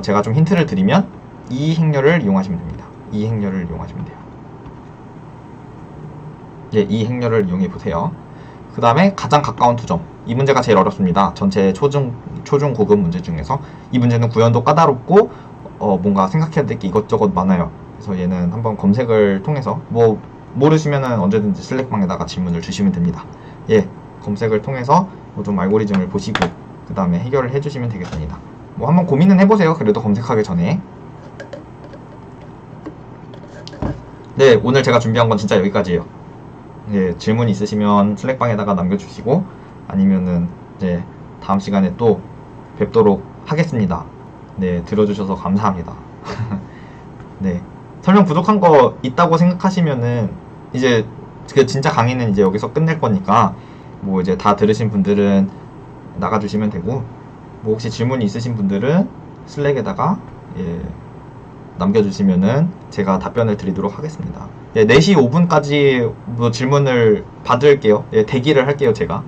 제가 좀 힌트를 드리면 이 행렬을 이용하시면 됩니다. 이 행렬을 이용하시면 돼요. 예, 이 행렬을 이용해 보세요. 그 다음에 가장 가까운 투점, 이 문제가 제일 어렵습니다. 전체 초중 고급 문제 중에서 이 문제는 구현도 까다롭고 뭔가 생각해야 될 게 이것저것 많아요. 그래서 얘는 한번 검색을 통해서 뭐 모르시면은 언제든지 슬랙방에다가 질문을 주시면 됩니다. 예, 검색을 통해서 뭐 좀 알고리즘을 보시고 그 다음에 해결을 해주시면 되겠습니다. 뭐 한번 고민은 해보세요. 그래도 검색하기 전에. 네, 오늘 제가 준비한 건 진짜 여기까지예요. 예, 질문 있으시면 슬랙방에다가 남겨주시고 아니면은 이제 다음 시간에 또 뵙도록 하겠습니다. 네, 들어주셔서 감사합니다. 네, 설명 부족한 거 있다고 생각하시면은 이제 그 진짜 강의는 이제 여기서 끝낼 거니까 뭐 이제 다 들으신 분들은 나가주시면 되고 뭐 혹시 질문이 있으신 분들은 슬랙에다가 예, 남겨주시면은 제가 답변을 드리도록 하겠습니다. 예, 4시 5분까지 뭐 질문을 받을게요. 예, 대기를 할게요, 제가.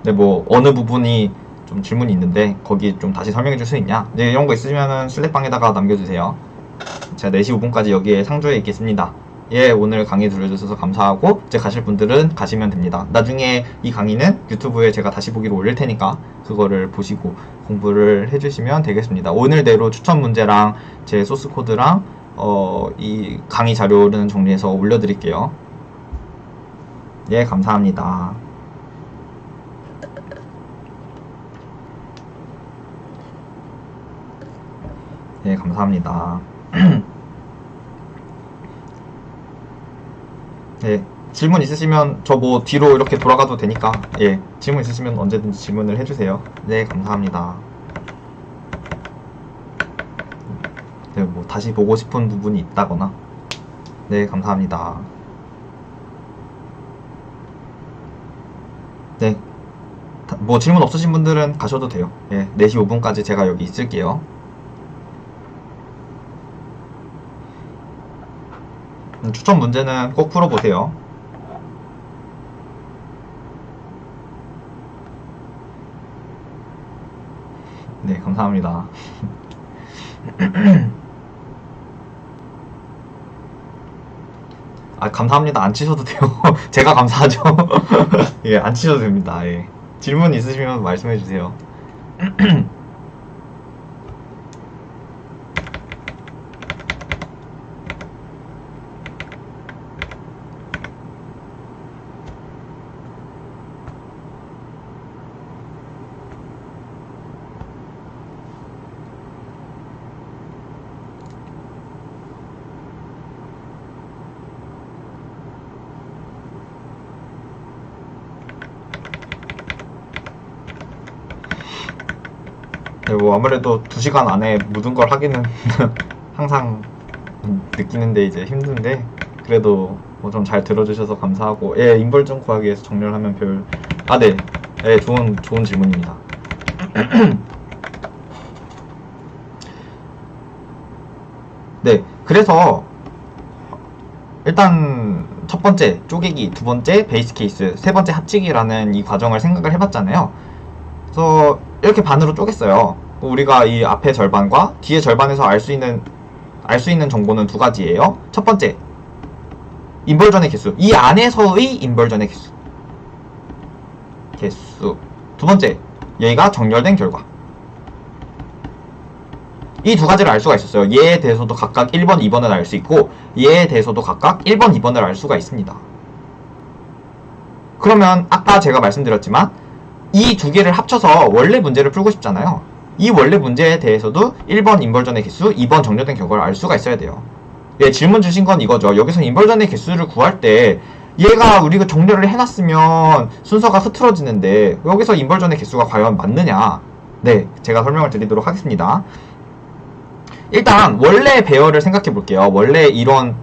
네, 뭐 어느 부분이 좀 질문이 있는데 거기 좀 다시 설명해 줄 수 있냐? 네, 이런 거 있으면은 슬랙방에다가 남겨주세요. 제가 4시 5분까지 여기에 상주에 있겠습니다. 예, 오늘 강의 들어주셔서 감사하고 이제 가실 분들은 가시면 됩니다. 나중에 이 강의는 유튜브에 제가 다시 보기로 올릴 테니까 그거를 보시고 공부를 해주시면 되겠습니다. 오늘대로 추천 문제랑 제 소스 코드랑 이 강의 자료는 정리해서 올려드릴게요. 예, 감사합니다. 예, 감사합니다. 예, 질문 있으시면 저 뭐 뒤로 이렇게 돌아가도 되니까 예, 질문 있으시면 언제든지 질문을 해주세요. 네, 감사합니다. 네, 뭐 다시 보고 싶은 부분이 있다거나 네, 감사합니다. 네, 뭐 질문 없으신 분들은 가셔도 돼요. 예, 4시 5분까지 제가 여기 있을게요. 추천 문제는 꼭 풀어보세요. 네, 감사합니다. 아, 감사합니다. 안 치셔도 돼요. 제가 감사하죠. 예, 안 치셔도 됩니다. 예. 질문 있으시면 말씀해주세요. 네, 뭐 아무래도 2시간 안에 모든 걸 하기는 항상 느끼는데 이제 힘든데 그래도 뭐 좀 잘 들어주셔서 감사하고 예, 인벌 좀 구하기 위해서 정렬을 하면 별 네, 예, 좋은 질문입니다. 네, 그래서 일단 첫 번째 쪼개기, 두 번째 베이스 케이스, 세 번째 합치기라는 이 과정을 생각을 해봤잖아요. 그래서 이렇게 반으로 쪼갰어요. 우리가 이 앞의 절반과 뒤의 절반에서 알 수 있는 정보는 두 가지예요. 첫 번째, 인벌전의 개수. 이 안에서의 인벌전의 개수. 두 번째, 얘가 정렬된 결과. 이 두 가지를 알 수가 있었어요. 얘에 대해서도 각각 1번, 2번을 알 수 있고 얘에 대해서도 각각 1번, 2번을 알 수가 있습니다. 그러면 아까 제가 말씀드렸지만 이 두 개를 합쳐서 원래 문제를 풀고 싶잖아요. 이 원래 문제에 대해서도 1번 인벌전의 개수, 2번 정렬된 결과를 알 수가 있어야 돼요. 예, 질문 주신 건 이거죠. 여기서 인벌전의 개수를 구할 때 얘가 우리가 정렬을 해놨으면 순서가 흐트러지는데 여기서 인벌전의 개수가 과연 맞느냐? 네, 제가 설명을 드리도록 하겠습니다. 일단 원래 배열을 생각해 볼게요. 원래 이론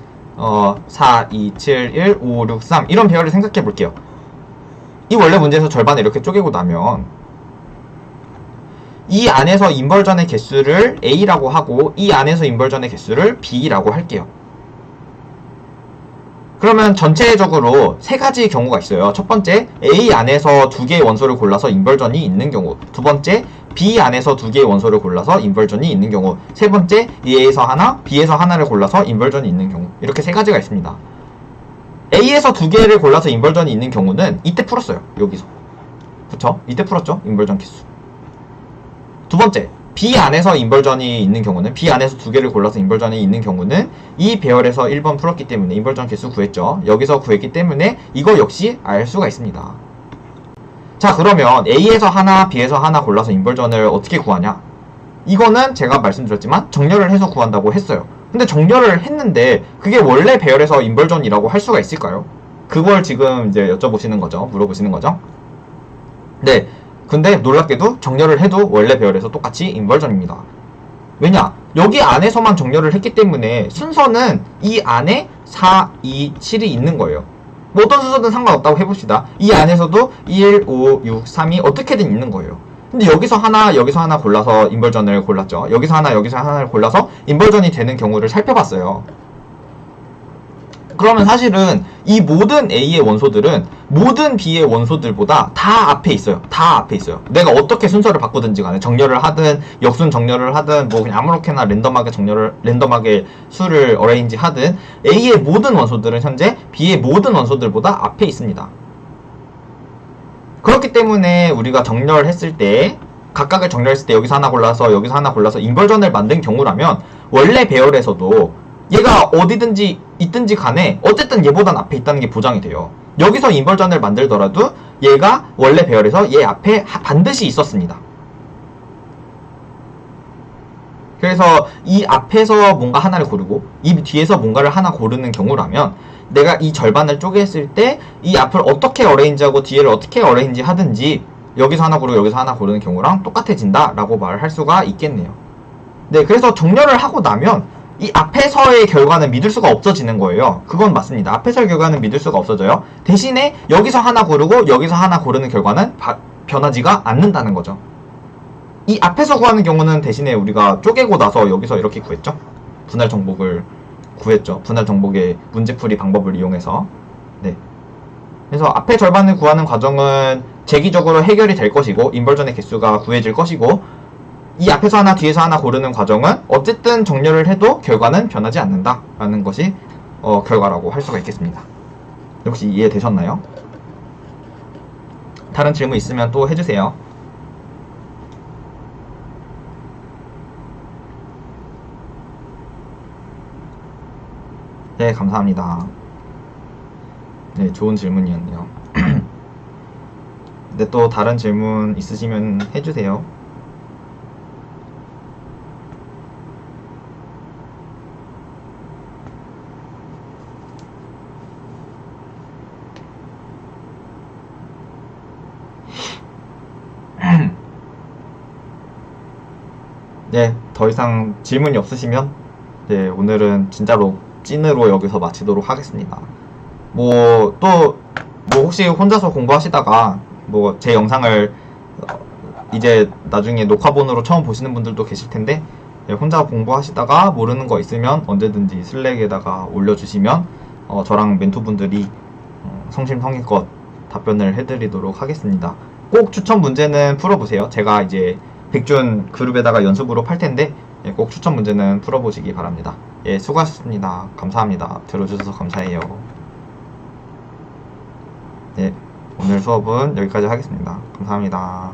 4, 2, 7, 1, 5, 6, 3 이런 배열을 생각해 볼게요. 이 원래 문제에서 절반을 이렇게 쪼개고 나면 이 안에서 인벌전의 개수를 A라고 하고 이 안에서 인벌전의 개수를 B라고 할게요. 그러면 전체적으로 세 가지 경우가 있어요. 첫 번째, A 안에서 두 개의 원소를 골라서 인벌전이 있는 경우. 두 번째, B 안에서 두 개의 원소를 골라서 인벌전이 있는 경우. 세 번째, A에서 하나, B에서 하나를 골라서 인벌전이 있는 경우. 이렇게 세 가지가 있습니다. A에서 두 개를 골라서 인벌전이 있는 경우는 이때 풀었어요. 여기서. 그쵸? 이때 풀었죠? 인벌전 개수. 두 번째, B 안에서 인벌전이 있는 경우는, B 안에서 두 개를 골라서 인벌전이 있는 경우는 이 배열에서 1번 풀었기 때문에 인벌전 개수 구했죠. 여기서 구했기 때문에 이거 역시 알 수가 있습니다. 자, 그러면 A에서 하나, B에서 하나 골라서 인벌전을 어떻게 구하냐? 이거는 제가 말씀드렸지만 정렬을 해서 구한다고 했어요. 근데 정렬을 했는데 그게 원래 배열에서 인벌전이라고 할 수가 있을까요? 그걸 지금 이제 여쭤보시는 거죠. 물어보시는 거죠. 네. 근데 놀랍게도 정렬을 해도 원래 배열에서 똑같이 인벌전입니다. 왜냐? 여기 안에서만 정렬을 했기 때문에 순서는 이 안에 4, 2, 7이 있는 거예요. 뭐 어떤 순서든 상관없다고 해봅시다. 이 안에서도 1, 5, 6, 3이 어떻게든 있는 거예요. 근데 여기서 하나, 여기서 하나 골라서 인벌전을 골랐죠. 여기서 하나, 여기서 하나를 골라서 인벌전이 되는 경우를 살펴봤어요. 그러면 사실은 이 모든 A의 원소들은 모든 B의 원소들보다 다 앞에 있어요. 다 앞에 있어요. 내가 어떻게 순서를 바꾸든지 간에 정렬을 하든 역순 정렬을 하든 뭐 그냥 아무렇게나 랜덤하게 수를 어레인지 하든 A의 모든 원소들은 현재 B의 모든 원소들보다 앞에 있습니다. 그렇기 때문에 우리가 정렬했을 때 각각을 정렬했을 때 여기서 하나 골라서 여기서 하나 골라서 인벌전을 만든 경우라면 원래 배열에서도 얘가 어디든지 있든지 간에 어쨌든 얘보단 앞에 있다는 게 보장이 돼요. 여기서 인벌전을 만들더라도 얘가 원래 배열에서 얘 앞에 반드시 있었습니다. 그래서 이 앞에서 뭔가 하나를 고르고 이 뒤에서 뭔가를 하나 고르는 경우라면 내가 이 절반을 쪼개했을 때 이 앞을 어떻게 어레인지하고 뒤에를 어떻게 어레인지 하든지 여기서 하나 고르고 여기서 하나 고르는 경우랑 똑같아진다 라고 말을 할 수가 있겠네요. 네, 그래서 정렬을 하고 나면 이 앞에서의 결과는 믿을 수가 없어지는 거예요. 그건 맞습니다. 앞에서의 결과는 믿을 수가 없어져요. 대신에 여기서 하나 고르고 여기서 하나 고르는 결과는 변하지가 않는다는 거죠. 이 앞에서 구하는 경우는 대신에 우리가 쪼개고 나서 여기서 이렇게 구했죠. 분할 정복을 구했죠. 분할 정복의 문제풀이 방법을 이용해서. 네. 그래서 앞에 절반을 구하는 과정은 재기적으로 해결이 될 것이고 인벌전의 개수가 구해질 것이고 이 앞에서 하나 뒤에서 하나 고르는 과정은 어쨌든 정렬을 해도 결과는 변하지 않는다 라는 것이 결과라고 할 수가 있겠습니다. 혹시 이해되셨나요? 다른 질문 있으면 또 해주세요. 네, 감사합니다. 네, 좋은 질문이었네요. 근데 또 다른 질문 있으시면 해주세요. 네, 더 이상 질문이 없으시면 네, 오늘은 진짜로 찐으로 여기서 마치도록 하겠습니다. 뭐 혹시 혼자서 공부하시다가 뭐 제 영상을 이제 나중에 녹화본으로 처음 보시는 분들도 계실 텐데 네, 혼자 공부하시다가 모르는 거 있으면 언제든지 슬랙에다가 올려주시면 저랑 멘토분들이 성심성의껏 답변을 해드리도록 하겠습니다. 꼭 추천 문제는 풀어보세요. 제가 이제 백준 그룹에다가 연습으로 팔 텐데 꼭 추천 문제는 풀어보시기 바랍니다. 예, 수고하셨습니다. 감사합니다. 들어주셔서 감사해요. 네, 오늘 수업은 여기까지 하겠습니다. 감사합니다.